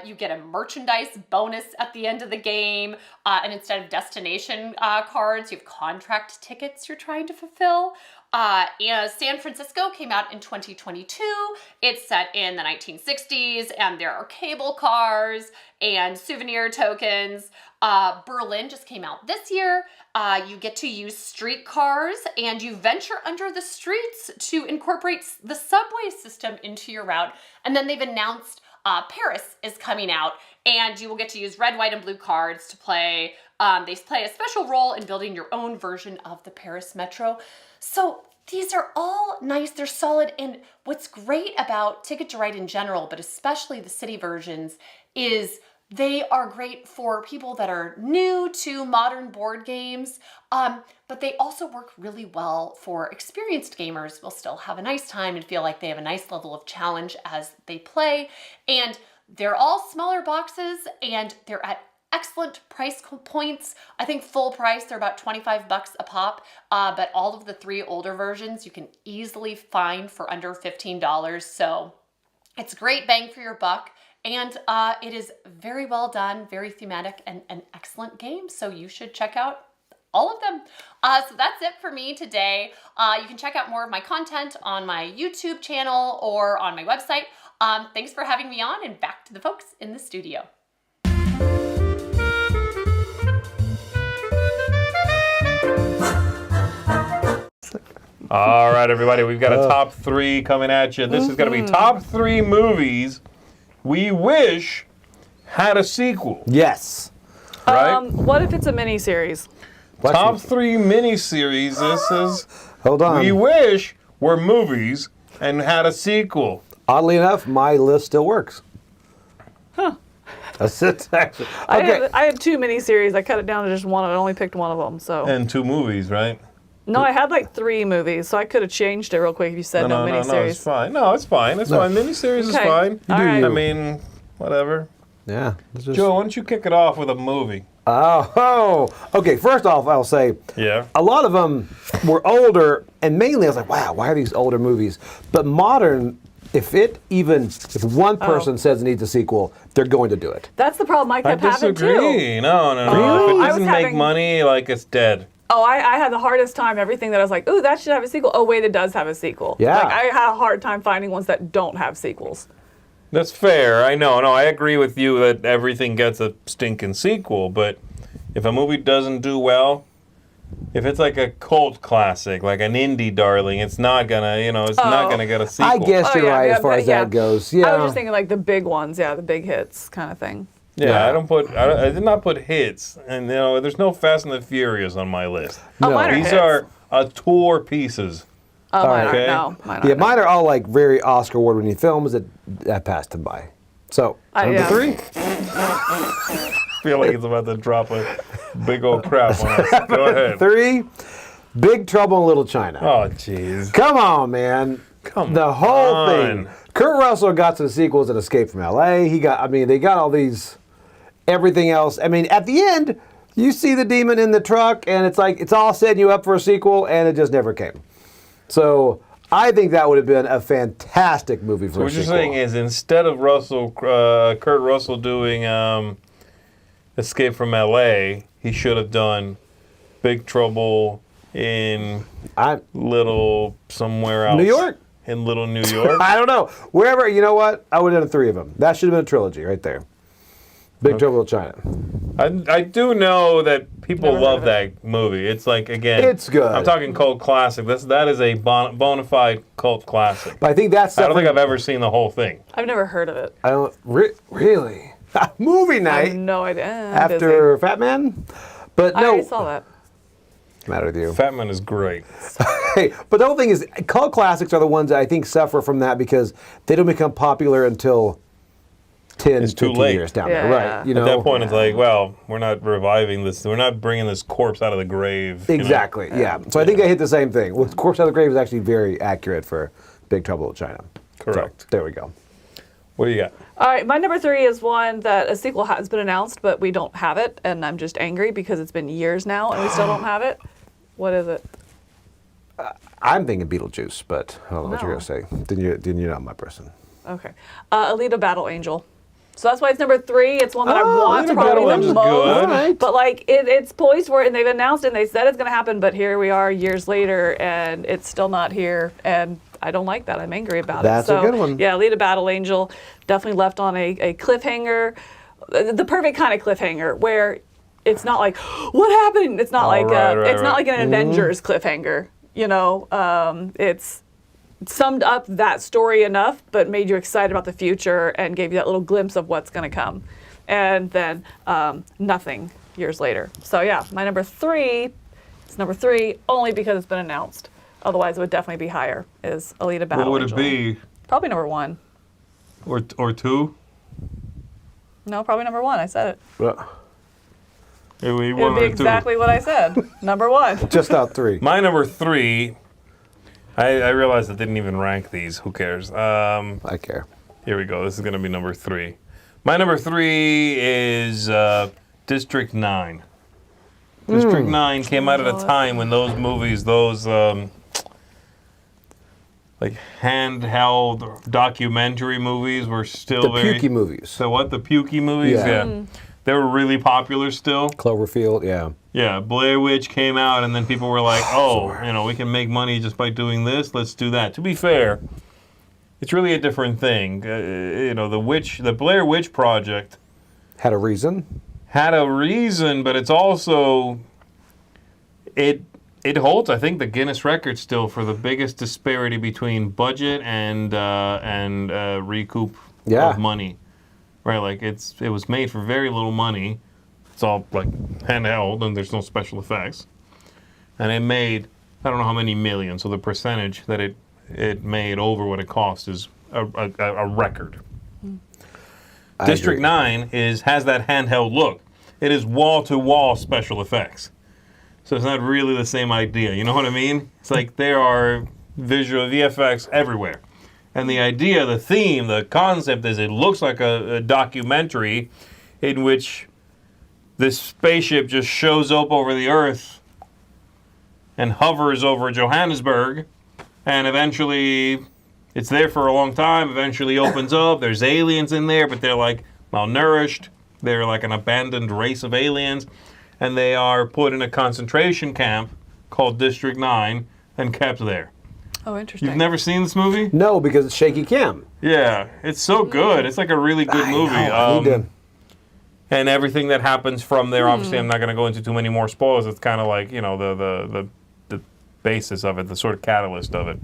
you get a merchandise bonus at the end of the game, and instead of destination cards, you have contract tickets you're trying to fulfill. And San Francisco came out in 2022. It's set in the 1960s, and there are cable cars and souvenir tokens. Berlin just came out this year. You get to use streetcars, and you venture under the streets to incorporate the subway system into your route. And then they've announced Paris is coming out, and you will get to use red, white, and blue cards to play. They play a special role in building your own version of the Paris Metro. So these are all nice, they're solid, and what's great about Ticket to Ride in general, but especially the city versions, is they are great for people that are new to modern board games, but they also work really well for experienced gamers who will still have a nice time and feel like they have a nice level of challenge as they play. And they're all smaller boxes, and they're at excellent price points. I think full price, they're about $25 a pop, but all of the 3 older versions you can easily find for under $15. So it's great bang for your buck, and it is very well done, very thematic, and an excellent game. So you should check out all of them. So that's it for me today. You can check out more of my content on my YouTube channel or on my website. Thanks for having me on, and back to the folks in the studio. All right, everybody, we've got a top 3 coming at you. This is going to be top 3 movies we wish had a sequel. Yes. Right? What if it's a mini-series? Top 3 miniseries. This is Hold on. we wish were movies and had a sequel. Oddly enough, my list still works. Huh. That's it, actually. Okay. I had 2 mini-series. I cut it down to just 1. I only picked one of them. So And 2 movies, right? no, I had like 3 movies, so I could have changed it real quick if you said no, No, mini-series. it's fine. No, it's fine. It's fine. Miniseries is Okay. fine. All right. I mean, whatever. Yeah. It's just- Joe, why don't you kick it off with a movie? Oh, okay. First off, I'll say Yeah. a lot of them were older, and mainly I was like, wow, why are these older movies? But modern, if one person says it needs a sequel, they're going to do it. That's the problem I I kept having too. disagree. No. Really? If I it was doesn't make having- money, like, it's dead. Oh, I had the hardest time. Everything that I was like, ooh, that should have a sequel. Oh, wait, it does have a sequel. Yeah. Like, I had a hard time finding ones that don't have sequels. That's fair. I know. No, I agree with you that everything gets a stinking sequel, but if a movie doesn't do well, if it's like a cult classic, like an indie darling, it's not gonna, it's not gonna get a sequel. I guess you're right as far as that goes. Yeah. I was just thinking like the big ones, the big hits kind of thing. Yeah, I did not put hits, and there's no Fast and the Furious on my list. Oh, mine are These hits. are tour pieces. Oh, mine Okay. aren't. No, mine aren't. Yeah, mine are all like very Oscar award-winning films that passed them by. So, number yeah. 3? I feel like it's about to drop a big old crap on us. Go ahead. 3, Big Trouble in Little China. Oh, jeez. Come on, man. The whole thing. Kurt Russell got some sequels in Escape from L.A. They got all these, everything else. I mean, at the end, you see the demon in the truck, and it's like, it's all setting you up for a sequel, and it just never came. So I think that would have been a fantastic movie for So a what you're sequel. saying is instead of Kurt Russell doing Escape from L.A., he should have done Big Trouble in Little somewhere else. New York? In Little New York? I don't know. Wherever, you know what? I would have done 3 of them. That should have been a trilogy right there. Big Trouble in China. I do know that people Never heard love of that movie. It's like, again, It's good. I'm talking cult classic. That is a bona fide cult classic. But I think that's I don't think something- I've ever seen the whole thing. I've never heard of it. I don't really. Movie I night have no idea. I'm after Fat Man? But busy. I no. already saw that. Matter with you. Fat Man is great. Hey, but the whole thing is, cult classics are the ones that I think suffer from that because they don't become popular until 10, It's too 15 late. years down Yeah. there. Right. You know? At that point, it's like, well, we're not reviving this. We're not bringing this corpse out of the grave. you know? Exactly, yeah. So I think I hit the same thing. Well, Corpse Out of the Grave is actually very accurate for Big Trouble in China. Correct. So, there we go. What do you got? All right, my number 3 is one that a sequel has been announced, but we don't have it, and I'm just angry because it's been years now and we still don't have it. What is it? I'm thinking Beetlejuice, but I don't know what you're No. going to say. Then you're not my person. Okay. Alita Battle Angel. So that's why it's number 3. It's one that I want Alita probably Battle the Angel's most. good. All right. But like it's poised for it, and they've announced it, and they said it's going to happen, but here we are years later, and it's still not here, and I don't like that. I'm angry about That's it. a good one. Yeah, Alita Battle Angel definitely left on a cliffhanger, the perfect kind of cliffhanger where it's not like what happened. It's not like right, it's not right. like an Avengers cliffhanger. You know, it's summed up that story enough, but made you excited about the future and gave you that little glimpse of what's going to come. And then nothing years later. So yeah, my number 3 is number 3 only because it's been announced. Otherwise, it would definitely be higher. Is Alita Battle What would Angel. it be? Probably number 1. Or 2? No, probably number 1. I said it. It would be It one would be or 2. exactly what I said. Number 1. Just out 3. My number 3, I realized I didn't even rank these. Who cares? I care. Here we go. This is going to be number 3. My number 3 is District 9. District 9 came out at a time when those movies, those like handheld documentary movies were still The very... pukey movies. So what? The pukey movies? Yeah. They were really popular still. Cloverfield, yeah. Yeah, Blair Witch came out, and then people were like, oh, we can make money just by doing this. Let's do that. To be fair, it's really a different thing. The Blair Witch Project Had a reason. had a reason, but it's also, it holds, I think, the Guinness record still for the biggest disparity between budget and recoup of money. Right, like it was made for very little money. It's all like handheld, and there's no special effects. And it made, I don't know how many millions. So the percentage that it made over what it cost is a record. District 9 has that handheld look. It is wall-to-wall special effects. So it's not really the same idea. You know what I mean? It's like there are visual VFX everywhere. And the idea, the theme, the concept is it looks like a documentary in which this spaceship just shows up over the Earth and hovers over Johannesburg, and eventually it's there for a long time, eventually opens up, there's aliens in there, but they're like malnourished, they're like an abandoned race of aliens, and they are put in a concentration camp called District 9 and kept there. Oh, interesting. You've never seen this movie? No, because it's shaky cam. Yeah, it's so good. It's like a really good movie. I need to- And everything that happens from there, obviously I'm not going to go into too many more spoilers. It's kind of like, the basis of it, the sort of catalyst of it.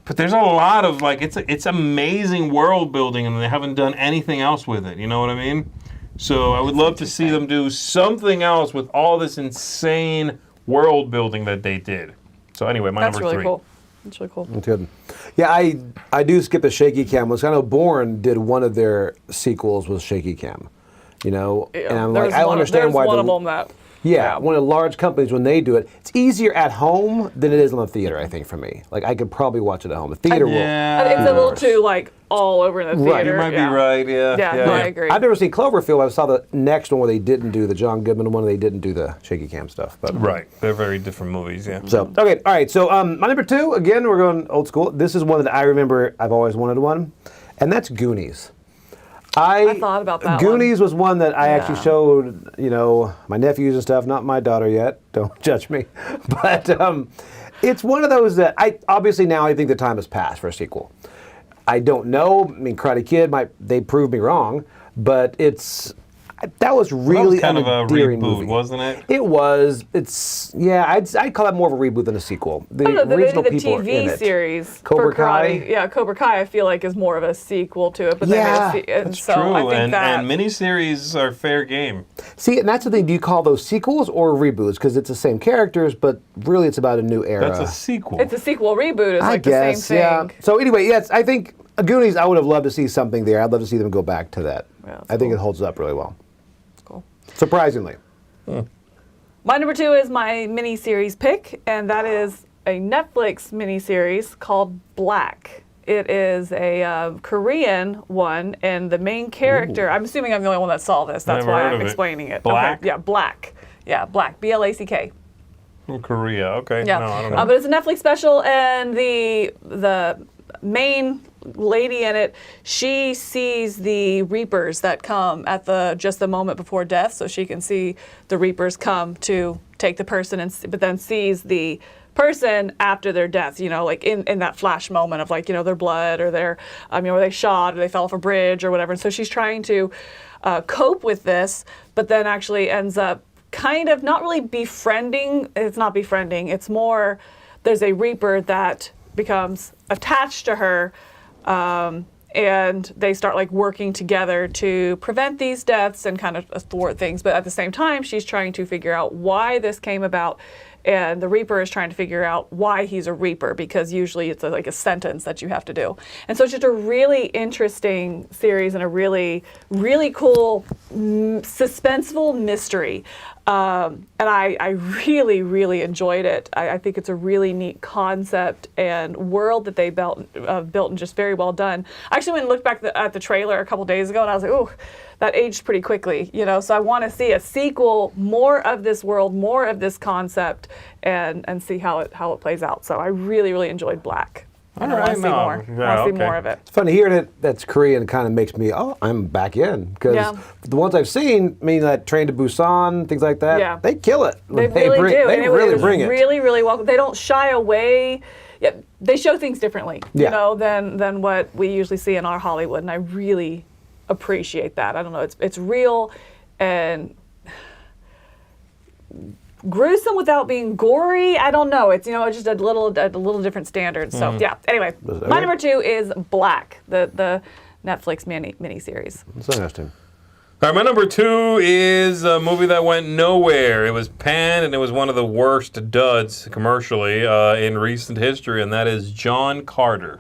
But there's a lot of, like, it's amazing world building, and they haven't done anything else with it. You know what I mean? So I would love to see them do something else with all this insane world building that they did. So anyway, my That's number really 3. cool. That's really cool. That's good. Yeah, I do skip the shaky cam. I know Bourne did one of their sequels with shaky cam. And I'm like, I understand why there's one the of them that Yeah, one of the large companies, when they do it, it's easier at home than it is in the theater, I think, for me. Like, I could probably watch it at home. The theater will. It's a little too, like, all over in the theater. Right. You might be right, yeah. Yeah, no, I agree. I've never seen Cloverfield. I saw the next one where they didn't do the John Goodman one, they didn't do the shaky cam stuff. But Right. They're very different movies, yeah. So, okay, all right. So, my number 2, again, we're going old school. This is one that I remember I've always wanted one, and that's Goonies. I thought about that Goonies was one that I actually showed, my nephews and stuff, not my daughter yet. Don't judge me. But it's one of those that obviously now I think the time has passed for a sequel. I don't know. I mean, Karate Kid, they proved me wrong, but that was really kind of a endearing reboot, movie. wasn't it? It was. I'd call that more of a reboot than a sequel. The original the people TV in it. series Cobra for karate, Kai? Yeah, Cobra Kai, I feel like is more of a sequel to it. But Yeah, they made and That's so true, I think and miniseries are fair game. See, and that's the thing. Do you call those sequels or reboots? Because it's the same characters, but really it's about a new era. That's a sequel. it's a sequel reboot. It's I like guess, the same yeah. thing. So anyway, yes, I think Goonies, I would have loved to see something there. I'd love to see them go back to that. Yeah, that's I think cool. it holds up really well. Cool. Surprisingly. My number 2 is my miniseries pick, and that is a Netflix miniseries called Black. It is a Korean one, and the main character, I'm assuming I'm the only one that saw this. That's Never why heard I'm of it. explaining it. Black? Okay. Yeah, Black. Yeah, Black. Black. From Korea, okay. Yeah, No, I don't know. but it's a Netflix special, and the main lady in it, she sees the Reapers that come at just the moment before death, so she can see the Reapers come to take the person, but then sees the person after their death, like in that flash moment of like, their blood or their, were they shot or they fell off a bridge or whatever. And so she's trying to cope with this, but then actually ends up kind of not really befriending. It's not befriending. It's more, there's a Reaper that becomes attached to her, and they start like working together to prevent these deaths and kind of thwart things. But at the same time, she's trying to figure out why this came about. And the Reaper is trying to figure out why he's a Reaper, because usually it's like a sentence that you have to do. And so it's just a really interesting series and a really, really cool, suspenseful mystery. And I really, really enjoyed it. I think it's a really neat concept and world that they built and just very well done. I actually went and looked back at the trailer a couple days ago, and I was like, ooh, that aged pretty quickly, So I want to see a sequel, more of this world, more of this concept, and see how it plays out. So I really, really enjoyed Black. And I want to see more. Yeah, I want to see more of it. It's funny hearing it. That's Korean kind of makes me, I'm back in. Because the ones I've seen, that Train to Busan, things like that, they kill it. They really do. They really bring it. Really, really well. They don't shy away. Yeah, they show things differently, than what we usually see in our Hollywood, and I really appreciate that. I don't know. It's real and gruesome without being gory. I don't know. It's it's just a little different standard. So yeah. Anyway, my number 2 is Black, the Netflix miniseries. That's interesting. All right, my number 2 is a movie that went nowhere. It was panned, and it was one of the worst duds commercially in recent history, and that is John Carter.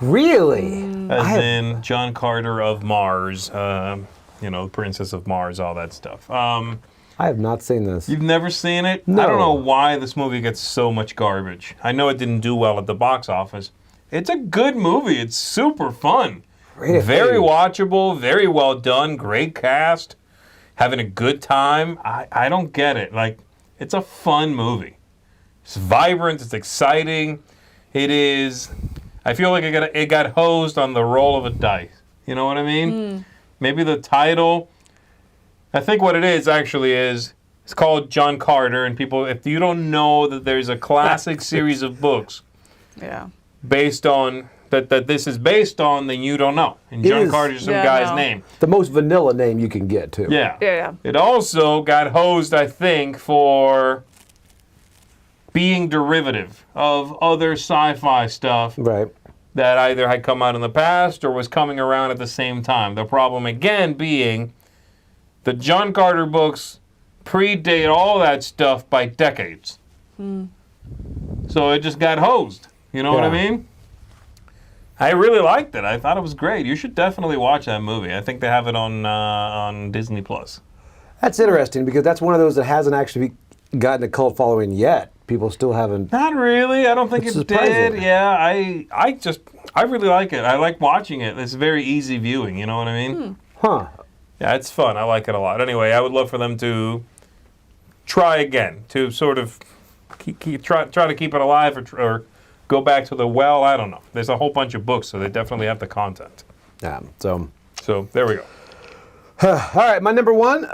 Really? As in John Carter of Mars, Princess of Mars, all that stuff. I have not seen this. You've never seen it? No. I don't know why this movie gets so much garbage. I know it didn't do well at the box office. It's a good movie. It's super fun. Really? Very watchable, very well done, great cast, having a good time. I don't get it. Like, it's a fun movie. It's vibrant, it's exciting. It is, I feel like it got hosed on the roll of a dice. You know what I mean? Maybe the title, I think what it is actually is, it's called John Carter, and people, if you don't know that there's a classic series of books based on, that this is based on, then you don't know. And John Carter is some guy's name. The most vanilla name you can get, too. Yeah. It also got hosed, I think, for being derivative of other sci-fi stuff that either had come out in the past or was coming around at the same time. The problem, again, being the John Carter books predate all that stuff by decades. So it just got hosed. You know what I mean? I really liked it. I thought it was great. You should definitely watch that movie. I think they have it on Disney Plus. That's interesting because that's one of those that hasn't actually gotten a cult following yet. People still haven't. Not really. I don't think it surprising. did. Yeah, I really like it. I like watching it. It's very easy viewing. You know what I mean? Huh. Yeah, it's fun. I like it a lot. Anyway, I would love for them to try again, to sort of try to keep it alive or go back to the well. I don't know. There's a whole bunch of books, so they definitely have the content. Yeah. So there we go. all right, my number one.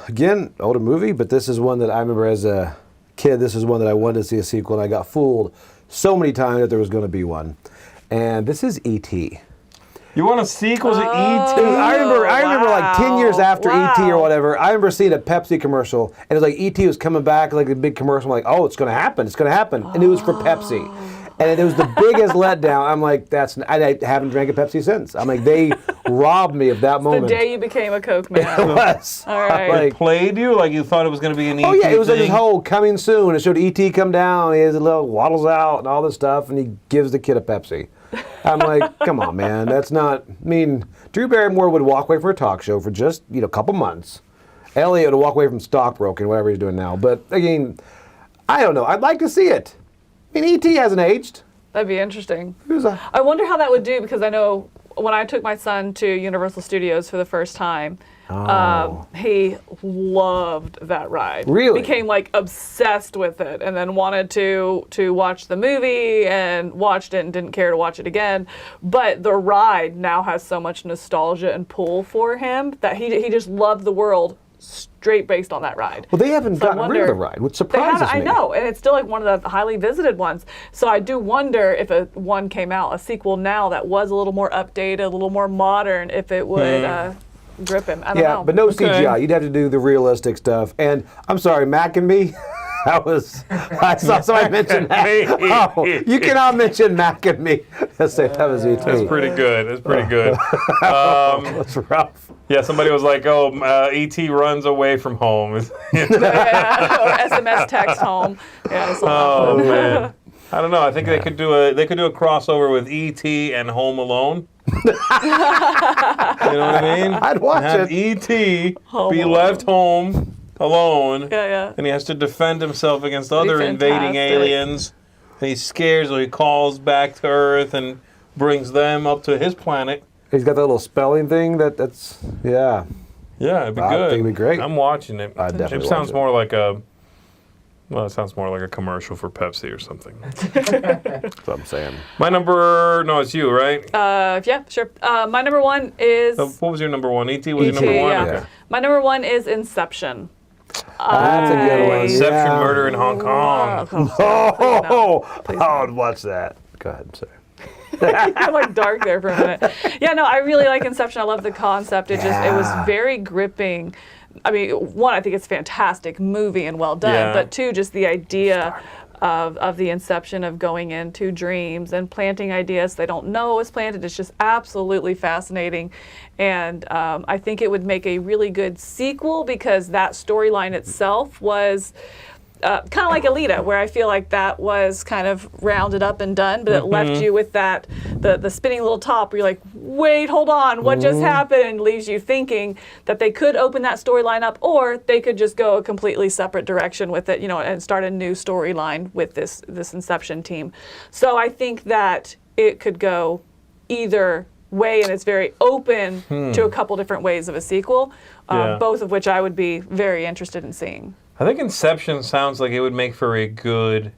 Again, older movie, but this is one that I remember as a kid. This is one that I wanted to see a sequel, and I got fooled so many times that there was going to be one. And this is E.T. You want a sequel to E.T.? I remember like 10 years after E.T. or whatever, I remember seeing a Pepsi commercial, and it was like E.T. was coming back, like a big commercial. I'm like, oh, it's going to happen. And it was for Pepsi. And it was the biggest letdown. I'm like, I haven't drank a Pepsi since. I'm like, they robbed me of that moment. The day you became a Coke man. It was. All right. It played you? Like you thought it was going to be an E.T. Oh yeah, it was like thing? this whole coming soon. It showed E.T. come down. He has a little waddles out and all this stuff, and he gives the kid a Pepsi. I'm like, come on, man. That's not. I mean, Drew Barrymore would walk away for a talk show for just a couple months. Elliot would walk away from stockbroking, whatever he's doing now. But again, I don't know. I'd like to see it. I mean, E.T. hasn't aged. That'd be interesting. I wonder how that would do, because I know when I took my son to Universal Studios for the first time, he loved that ride. Really? Became like obsessed with it, and then wanted to watch the movie and watched it and didn't care to watch it again. But the ride now has so much nostalgia and pull for him that he just loved the world straight based on that ride. Well, they haven't gotten rid of the ride, which surprises me. I know, and it's still like one of the highly visited ones. So I do wonder if one came out, a sequel now that was a little more updated, a little more modern, if it would grip him. I don't know. Yeah, but no CGI. You'd have to do the realistic stuff. And I'm sorry, Mac and Me. I saw somebody mention that. Oh, you cannot mention Mac and Me. Say that was E.T. That's pretty good. That's rough. Yeah, somebody was like, "Oh, E.T. runs away from home." Or SMS text home. Yeah. Oh man, I don't know. I think they could do a crossover with E.T. and Home Alone. You know what I mean? I'd watch have it. E.T. be left home alone. Yeah. And he has to defend himself against other invading aliens. And he's scared, so he calls back to Earth and brings them up to his planet. He's got that little spelling thing. That's yeah. Yeah, it'd be I good. think it'd be great. I'm watching it. I'd definitely It sounds watch it. more like a. Well, it sounds more like a commercial for Pepsi or something. That's what I'm saying. My number. No, it's you, right? Yeah, sure. My number one is. What was your number one? E.T. was your number E.T., one? yeah. Okay. My number one is Inception. That's a good one. Inception, Yeah. Murder in Hong Kong. I would watch that. Go ahead, I'm sorry. Got like dark there for a minute. Yeah, no, I really like Inception. I love the concept. It was very gripping. I mean, one, I think it's a fantastic movie and well done, Yeah. but two, just the idea of the inception of going into dreams and planting ideas they don't know is planted. It's just absolutely fascinating. And I think it would make a really good sequel because that storyline itself was kind of like Alita, where I feel like that was kind of rounded up and done, but it left you with that, the spinning little top where you're like, wait, hold on, what just happened? And leaves you thinking that they could open that storyline up, or they could just go a completely separate direction with it, and start a new storyline with this Inception team. So I think that it could go either way, and it's very open to a couple different ways of a sequel, both of which I would be very interested in seeing. I think Inception sounds like it would make for a good,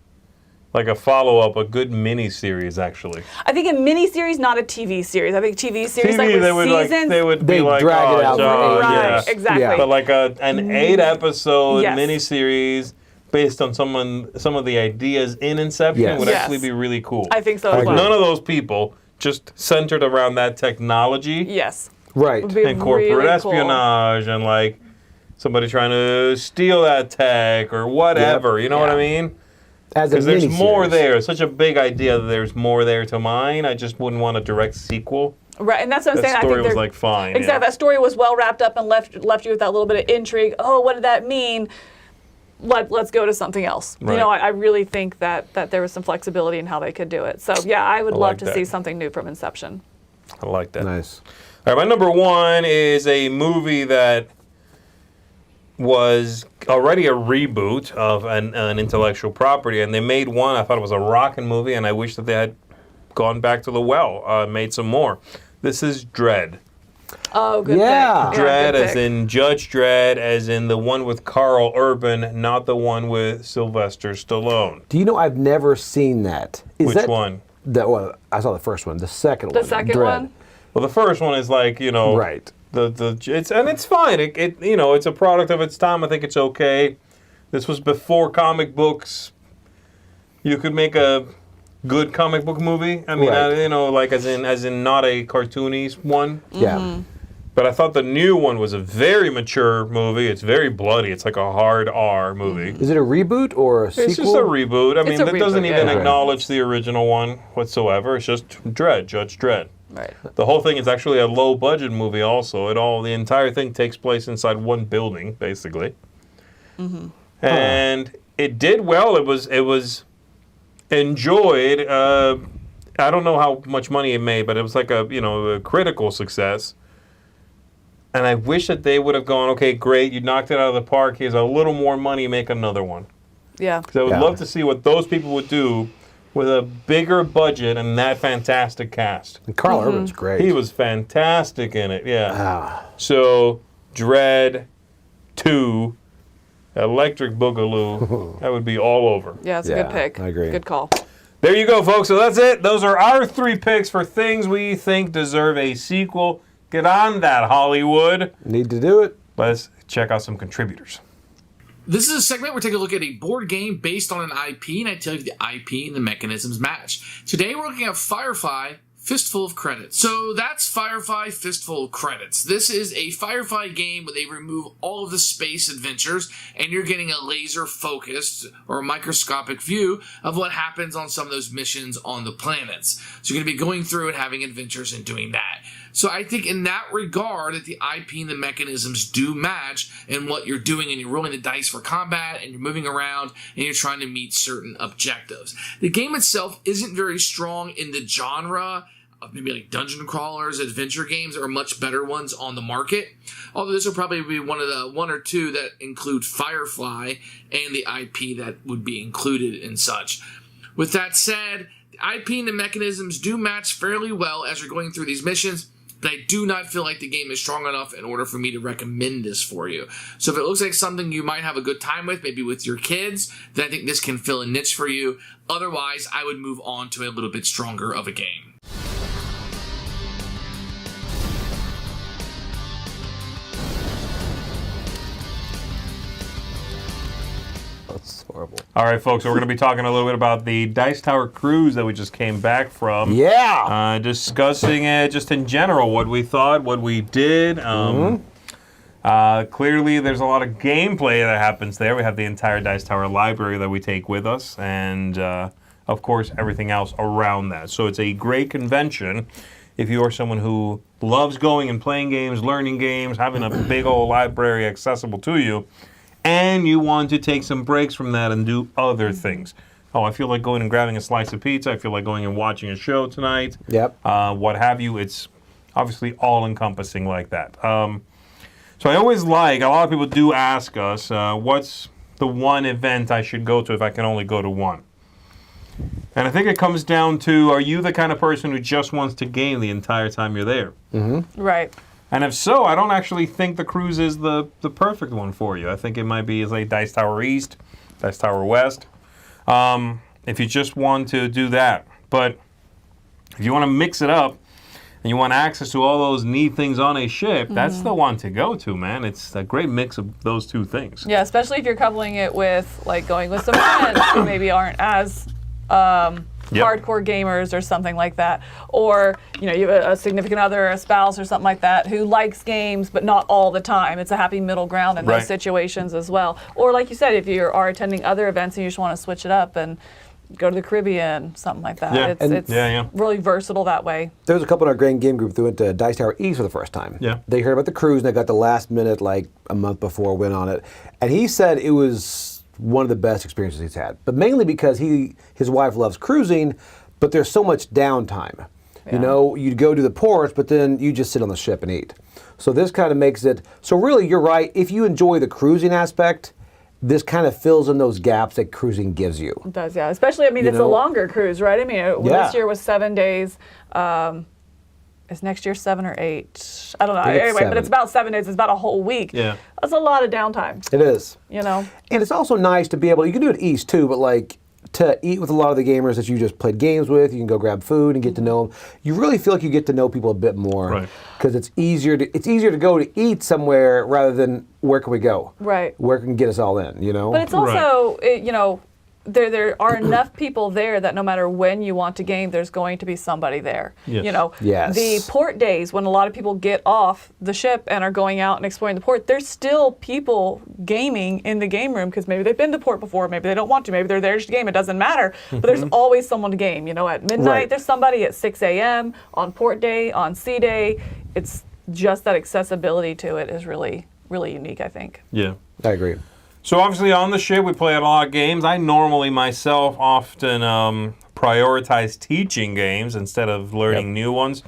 like a follow-up, a good mini-series, actually. I think a mini-series, not a TV series. I think TV series, like with seasons. They would be They'd like, drag it out for John, ages. yeah. Right, exactly. Yeah. But like an 8-episode Yes. mini-series based on some of the ideas in Inception Yes. would Yes. actually be really cool. I think so I as agree. well. None of those people, just centered around that technology Yes. Right. Would be and corporate really cool. espionage and like somebody trying to steal that tech or whatever. You know what I mean? As a Because there's more miniseries. there. Such a big idea that there's more there to mine. I just wouldn't want a direct sequel. Right, and that's what I'm That saying. story I think was they're like fine. exactly. Yeah. That story was well wrapped up and left you with that little bit of intrigue. Oh, what did that mean? Let's go to something else. Right. I really think that there was some flexibility in how they could do it. So yeah, I would I love like to that. see something new from Inception. I like that. Nice. All right, my number one is a movie that was already a reboot of an intellectual property, and they made one. I thought it was a rockin' movie, and I wish that they had gone back to the well, made some more. This is Dredd. Oh, good Yeah. pick. Dredd, good as pick. in Judge Dredd, as in the one with Carl Urban, not the one with Sylvester Stallone. Do you know I've never seen that? Is Which that, one? That well, I saw the first one. The second The one. second Dredd. one? Well, the first one is like, you know, Right. It's fine. It you know, it's a product of its time. I think it's okay. This was before comic books. You could make a good comic book movie. I mean, Right. you know, like as in not a cartoony one. Yeah. But I thought the new one was a very mature movie. It's very bloody. It's like a hard R movie. Is it a reboot or a sequel? It's just a reboot. I mean, a it doesn't reboot, even yeah. acknowledge the original one whatsoever. It's just Dredd, Judge Dredd. Right. The whole thing is actually a low-budget movie. Also, the entire thing takes place inside one building, basically. And it did well. It was enjoyed. I don't know how much money it made, but it was like a critical success. And I wish that they would have gone, okay, great, you knocked it out of the park. Here's a little more money, make another one. Yeah. Because I would love to see what those people would do with a bigger budget and that fantastic cast. And Carl Urban's great. He was fantastic in it, yeah. Ah. So, Dredd 2, Electric Boogaloo, that would be all over. Yeah, it's a Yeah, good pick. I agree. Good call. There you go, folks. So that's it. Those are our 3 picks for things we think deserve a sequel. Get on that, Hollywood. Need to do it. Let's check out some contributors. This is a segment where we take a look at a board game based on an IP, and I tell you if the IP and the mechanisms match. Today we're looking at Firefly Fistful of Credits. So that's Firefly Fistful of Credits. This is a Firefly game where they remove all of the space adventures, and you're getting a laser-focused or a microscopic view of what happens on some of those missions on the planets. So you're going to be going through and having adventures and doing that. So I think in that regard that the IP and the mechanisms do match in what you're doing, and you're rolling the dice for combat and you're moving around and you're trying to meet certain objectives. The game itself isn't very strong in the genre of maybe like dungeon crawlers, adventure games. There are much better ones on the market. Although this will probably be one of the one or two that include Firefly and the IP that would be included in such. With that said, the IP and the mechanisms do match fairly well as you're going through these missions. But I do not feel like the game is strong enough in order for me to recommend this for you. So if it looks like something you might have a good time with, maybe with your kids, then I think this can fill a niche for you. Otherwise, I would move on to a little bit stronger of a game. That's horrible. All right, folks, so we're going to be talking a little bit about the Dice Tower cruise that we just came back from. Yeah. Discussing it just in general, what we thought, what we did. Clearly, there's a lot of gameplay that happens there. We have the entire Dice Tower library that we take with us, and of course, everything else around that. So it's a great convention if you are someone who loves going and playing games, learning games, having a big old library accessible to you, and you want to take some breaks from that and do other things. Oh, I feel like going and grabbing a slice of pizza. I feel like going and watching a show tonight. Yep. What have you. It's obviously all-encompassing like that. So I always like, a lot of people do ask us, what's the one event I should go to if I can only go to one? And I think it comes down to, are you the kind of person who just wants to game the entire time you're there? Right. And if so, I don't actually think the cruise is the perfect one for you. I think it might be like Dice Tower East, Dice Tower West, if you just want to do that. But if you want to mix it up and you want access to all those neat things on a ship, that's the one to go to, man. It's a great mix of those two things. Yeah, especially if you're coupling it with like going with some friends who maybe aren't as hardcore gamers or something like that, or you have a significant other, a spouse or something like that who likes games but not all the time. It's a happy middle ground in those situations as well. Or like you said, if you are attending other events and you just want to switch it up and go to the Caribbean, something like that. Yeah. It's really versatile that way. There was a couple in our grand game group that went to Dice Tower East for the first time. Yeah. They heard about the cruise and they got the last minute, like a month before, went on it. And he said it was one of the best experiences he's had. But mainly because his wife loves cruising, but there's so much downtime. Yeah. You know, you'd go to the ports, but then you just sit on the ship and eat. So this kind of makes it, so really you're right, if you enjoy the cruising aspect, this kind of fills in those gaps that cruising gives you. It does, yeah. Especially, I mean, it's a longer cruise, right? I mean, this year was 7 days. Is next year 7 or 8? I don't know. Anyway, but it's about 7 days. It's about a whole week. Yeah. That's a lot of downtime. It is. You know? And it's also nice to be able, you can do it east too, but like to eat with a lot of the gamers that you just played games with, you can go grab food and get to know them. You really feel like you get to know people a bit more. Right. Because it's easier to go to eat somewhere rather than where can we go? Right. Where can get us all in, you know? But it's also, you know, there are enough people there that no matter when you want to game, there's going to be somebody there. Yes. You know, Yes. the port days when a lot of people get off the ship and are going out and exploring the port, there's still people gaming in the game room because maybe they've been to port before, maybe they don't want to, maybe they're there just to game. It doesn't matter. But there's always someone to game. You know, at midnight Right. there's somebody, at 6 a.m. on port day, on sea day. It's just that accessibility to it is really, really unique, I think. Yeah. I agree. So obviously on the ship we play a lot of games. I normally myself often prioritize teaching games instead of learning new ones,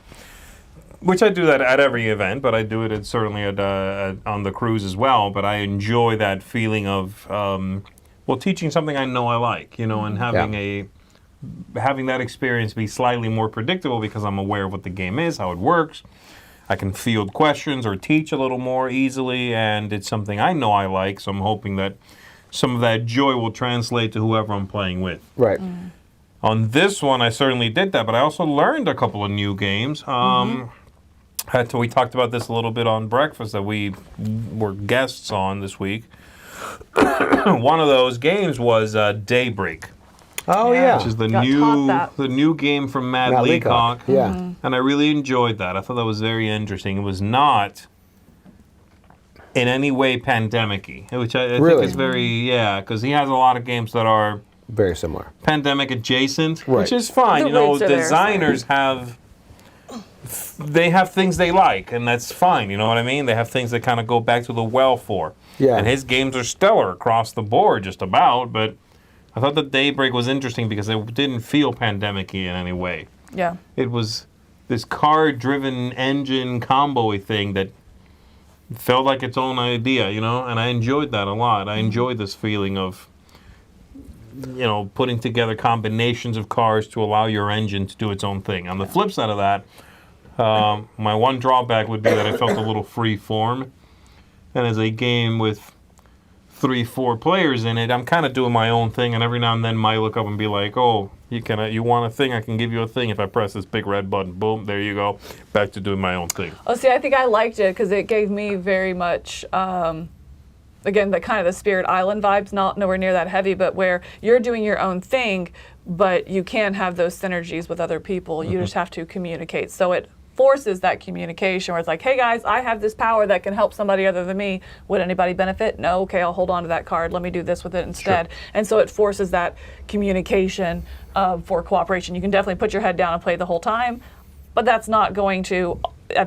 which I do that at every event, but I do it certainly on the cruise as well. But I enjoy that feeling of teaching something I know I like, you know, and having that experience be slightly more predictable because I'm aware of what the game is, how it works. I can field questions or teach a little more easily, and it's something I know I like, so I'm hoping that some of that joy will translate to whoever I'm playing with. Right. On this one, I certainly did that, but I also learned a couple of new games. We talked about this a little bit on Breakfast that we were guests on this week. One of those games was Daybreak. Oh, yeah. Which is the Got taught that. new game from Matt Matt Leacock. Yeah. And I really enjoyed that. I thought that was very interesting. It was not in any way pandemic-y, which I think Really? is very, because he has a lot of games that are Very similar. pandemic adjacent, Right. which is fine. The You know, roots are there, so- designers have things they like, and that's fine. You know what I mean? They have things that kind of go back to the well for. Yeah. And his games are stellar across the board, just about, but I thought that Daybreak was interesting because it didn't feel pandemic-y in any way. Yeah. It was this card-driven engine combo-y thing that felt like its own idea, you know? And I enjoyed that a lot. I enjoyed this feeling of, you know, putting together combinations of cards to allow your engine to do its own thing. On the flip side of that, my one drawback would be that I felt a little free form. And as a game with 3-4 players in it, I'm kind of doing my own thing, and every now and then might look up and be like, "Oh, you want a thing? I can give you a thing if I press this big red button." Boom, there you go. Back to doing my own thing. Oh, see, I think I liked it because it gave me very much, again, the kind of the Spirit Island vibes, not nowhere near that heavy, but where you're doing your own thing, but you can have those synergies with other people. You just have to communicate. So it forces that communication where it's like, hey guys, I have this power that can help somebody other than me. Would anybody benefit? No. Okay, I'll hold on to that card. Let me do this with it instead. Sure. And so it forces that communication for cooperation. You can definitely put your head down and play the whole time, but that's not going to,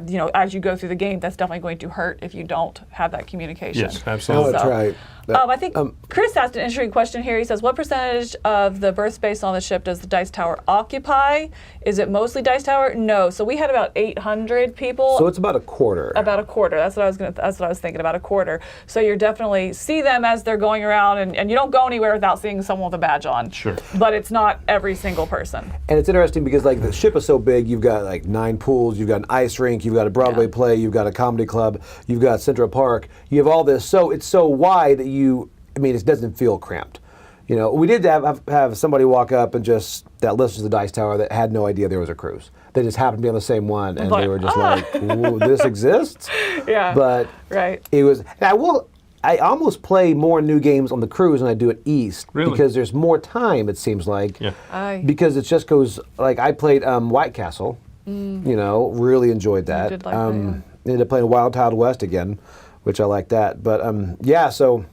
you know, as you go through the game, that's definitely going to hurt if you don't have that communication. Yes, Oh, absolutely. that's So, right. I think Chris asked an interesting question here. He says, what percentage of the berth space on the ship does the Dice Tower occupy? Is it mostly Dice Tower? No. So we had about 800 people. So it's about a quarter. About a quarter. That's what I was thinking, about a quarter. So you're definitely see them as they're going around, and you don't go anywhere without seeing someone with a badge on. Sure. But it's not every single person. And it's interesting because like the ship is so big, you've got like 9 pools, you've got an ice rink, you've got a Broadway play, you've got a comedy club, you've got Central Park, you have all this. So it's so wide that it doesn't feel cramped. You know, we did have somebody walk up and that listens to the Dice Tower that had no idea there was a cruise. They just happened to be on the same one, and they were just like, "Ooh, this exists?" Yeah. But right. it was. And I almost play more new games on the cruise than I do at East. Really? Because there's more time, it seems like. Yeah. Because it just goes, like I played White Castle, you know, really enjoyed that. did like that, yeah. Ended up playing Wild Wild West again, which I like that. But so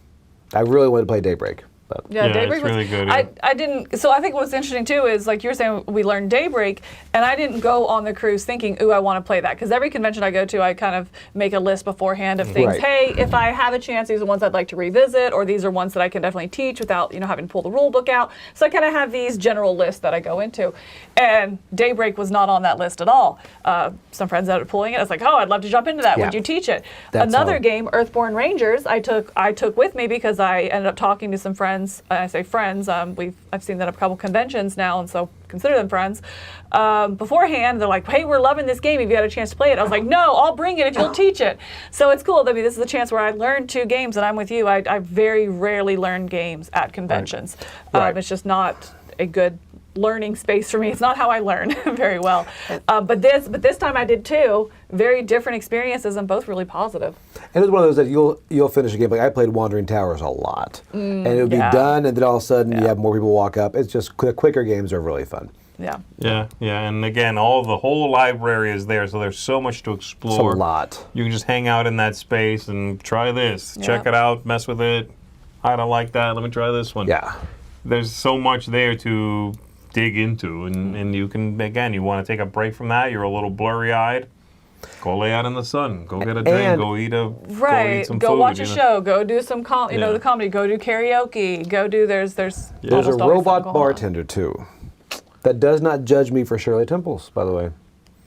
I really wanted to play Daybreak. But Yeah, Daybreak it's was really good. Yeah. I didn't. So I think what's interesting too is like you were saying, we learned Daybreak, and I didn't go on the cruise thinking, "Ooh, I want to play that." Because every convention I go to, I kind of make a list beforehand of things. Right. Hey, if I have a chance, these are ones I'd like to revisit, or these are ones that I can definitely teach without having to pull the rule book out. So I kind of have these general lists that I go into, and Daybreak was not on that list at all. Some friends ended up pulling it. I was like, "Oh, I'd love to jump into that. Yeah. Would you teach it?" That's Another all. game, Earthborn Rangers, I took with me because I ended up talking to some friends. I say friends. I've seen that at a couple conventions now, and so consider them friends. Beforehand, they're like, "Hey, we're loving this game. Have you had a chance to play it?" I was like, "No, I'll bring it if you'll teach it." So it's cool. I mean, this is a chance where I learned 2 games, and I'm with you. I very rarely learn games at conventions. Right. It's just not a good learning space for me. It's not how I learn very well. But this time I did 2 very different experiences, and both really positive. And it's one of those that you'll finish a game. Like I played Wandering Towers a lot, and it would be yeah. done, and then all of a sudden you have more people walk up. It's just quicker games are really fun. Yeah. Yeah, and again, the whole library is there, so there's so much to explore. It's a lot. You can just hang out in that space and try this, check Yeah. it out, mess with it. I don't like that. Let me try this one. Yeah. There's so much there to dig into, and you can, again, you want to take a break from that. You're a little blurry-eyed. Go lay out in the sun. Go get a drink. And- Go eat Right. some Go food. watch a show. Go do some Yeah. the comedy. Go do karaoke. Go do there's There's a almost always robot something going on. bartender too, that does not judge me for Shirley Temples. By the way,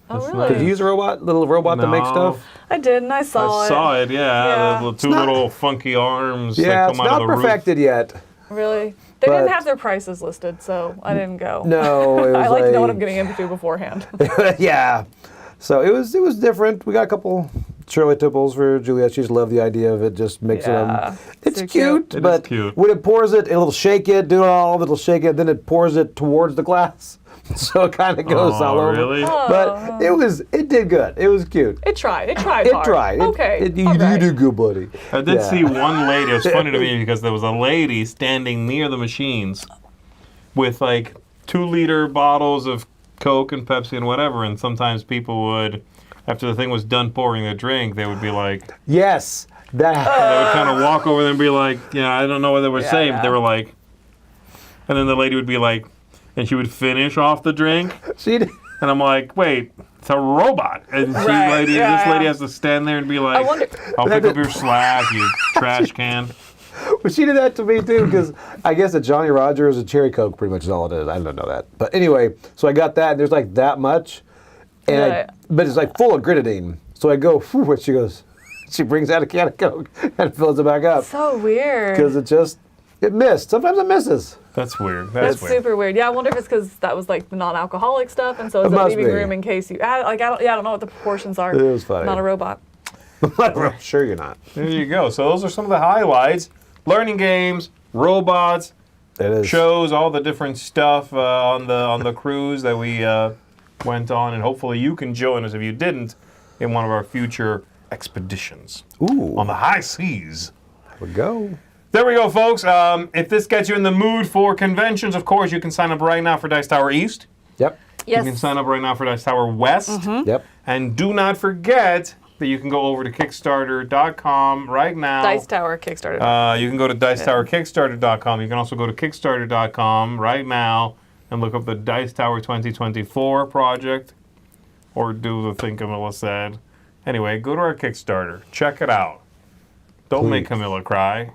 Oh That's really? did you use a little robot to make No. stuff? I did, and I saw I it. saw it, yeah. Yeah. The 2 not- little funky arms Yeah, that it's come out not of the roof. perfected yet. Really? They But- didn't have their prices listed, so I didn't go. No, it was I like to know what like- I'm getting into beforehand. Yeah. So it was different. We got a couple Shirley Temples for Juliet. She just loved the idea of it, just mixing Yeah. them. It's So cute, cute. It is but cute. when it pours it, it'll shake it, do it all, it'll shake it, then it pours it towards the glass. So it kind of goes Oh, all over. really? But it did good. It was cute. It tried. It tried It hard. tried. Okay. You all right. do good, buddy. I did Yeah. see one lady. It was funny to me because there was a lady standing near the machines with like 2-liter bottles of Coke and Pepsi and whatever. And sometimes people would, after the thing was done pouring a drink, they would be like, Yes. That. they would kind of walk over there and be like, I don't know what they were saying, but they yeah. were like, and then the lady would be like, and she would finish off the drink. She did. And I'm like, wait, it's a robot. And Right, this yeah. lady has to stand there and be like, I wonder- I'll pick up your slack, you trash can. But she did that to me too, because I guess a Johnny Rogers and Cherry Coke pretty much is all it is. I don't know that. But anyway, so I got that, and there's like that much. And Right. but it's like full of grenadine. So I go, whew, and she goes, she brings out a can of Coke and fills it back up. So weird. Because it missed. Sometimes it misses. That's weird. That's weird. super weird. Yeah, I wonder if it's because that was like the non-alcoholic stuff, and so It it's a must leaving be. room in case you add. Like I don't know what the proportions are. It was funny. I'm not a robot. I'm sure you're not. There you go. So those are some of the highlights. Learning games, robots, It is. shows, all the different stuff on the cruise that we went on, and hopefully you can join us if you didn't in one of our future expeditions Ooh. on the high seas. There we go. There we go, folks. If this gets you in the mood for conventions, of course, you can sign up right now for Dice Tower East. Yep. Yes. You can sign up right now for Dice Tower West. Yep. And do not forget that you can go over to Kickstarter.com right now. Dice Tower Kickstarter. You can go to DiceTowerKickstarter.com. You can also go to Kickstarter.com right now and look up the Dice Tower 2024 project, or do the thing Camilla said. Anyway, go to our Kickstarter. Check it out. Don't make Please. Camilla cry.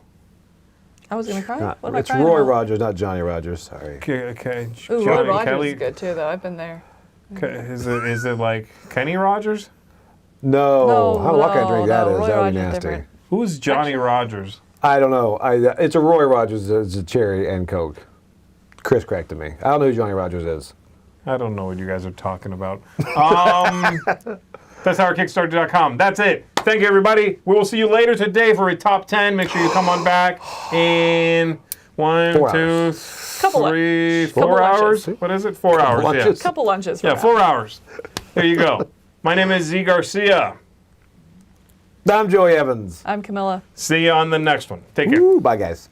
I was gonna cry. Not- What am I it's crying Roy about? Rogers, not Johnny Rogers. Sorry. Okay. Ooh, Roy Johnny Rogers Kelly. is good too, though. I've been there. Is it like Kenny Rogers? No. No, How lucky I drink that no, is. Roy That would Rogers be is nasty. different. Who's Johnny Rogers? I don't know. It's a Roy Rogers. It's a cherry and Coke. Chris corrected me. I don't know who Johnny Rogers is. I don't know what you guys are talking about. That's OurKickstarter.com. That's it. Thank you, everybody. We will see you later today for a top 10. Make sure you come on back in 1, 4 2, hours. Couple 3, couple 4 hours. lunches. What is it? 4 hours. lunches. Couple lunches. Yeah, from 4 now. hours. There you go. My name is Z Garcia. I'm Joey Evans. I'm Camilla. See you on the next one. Take care. Ooh, bye, guys.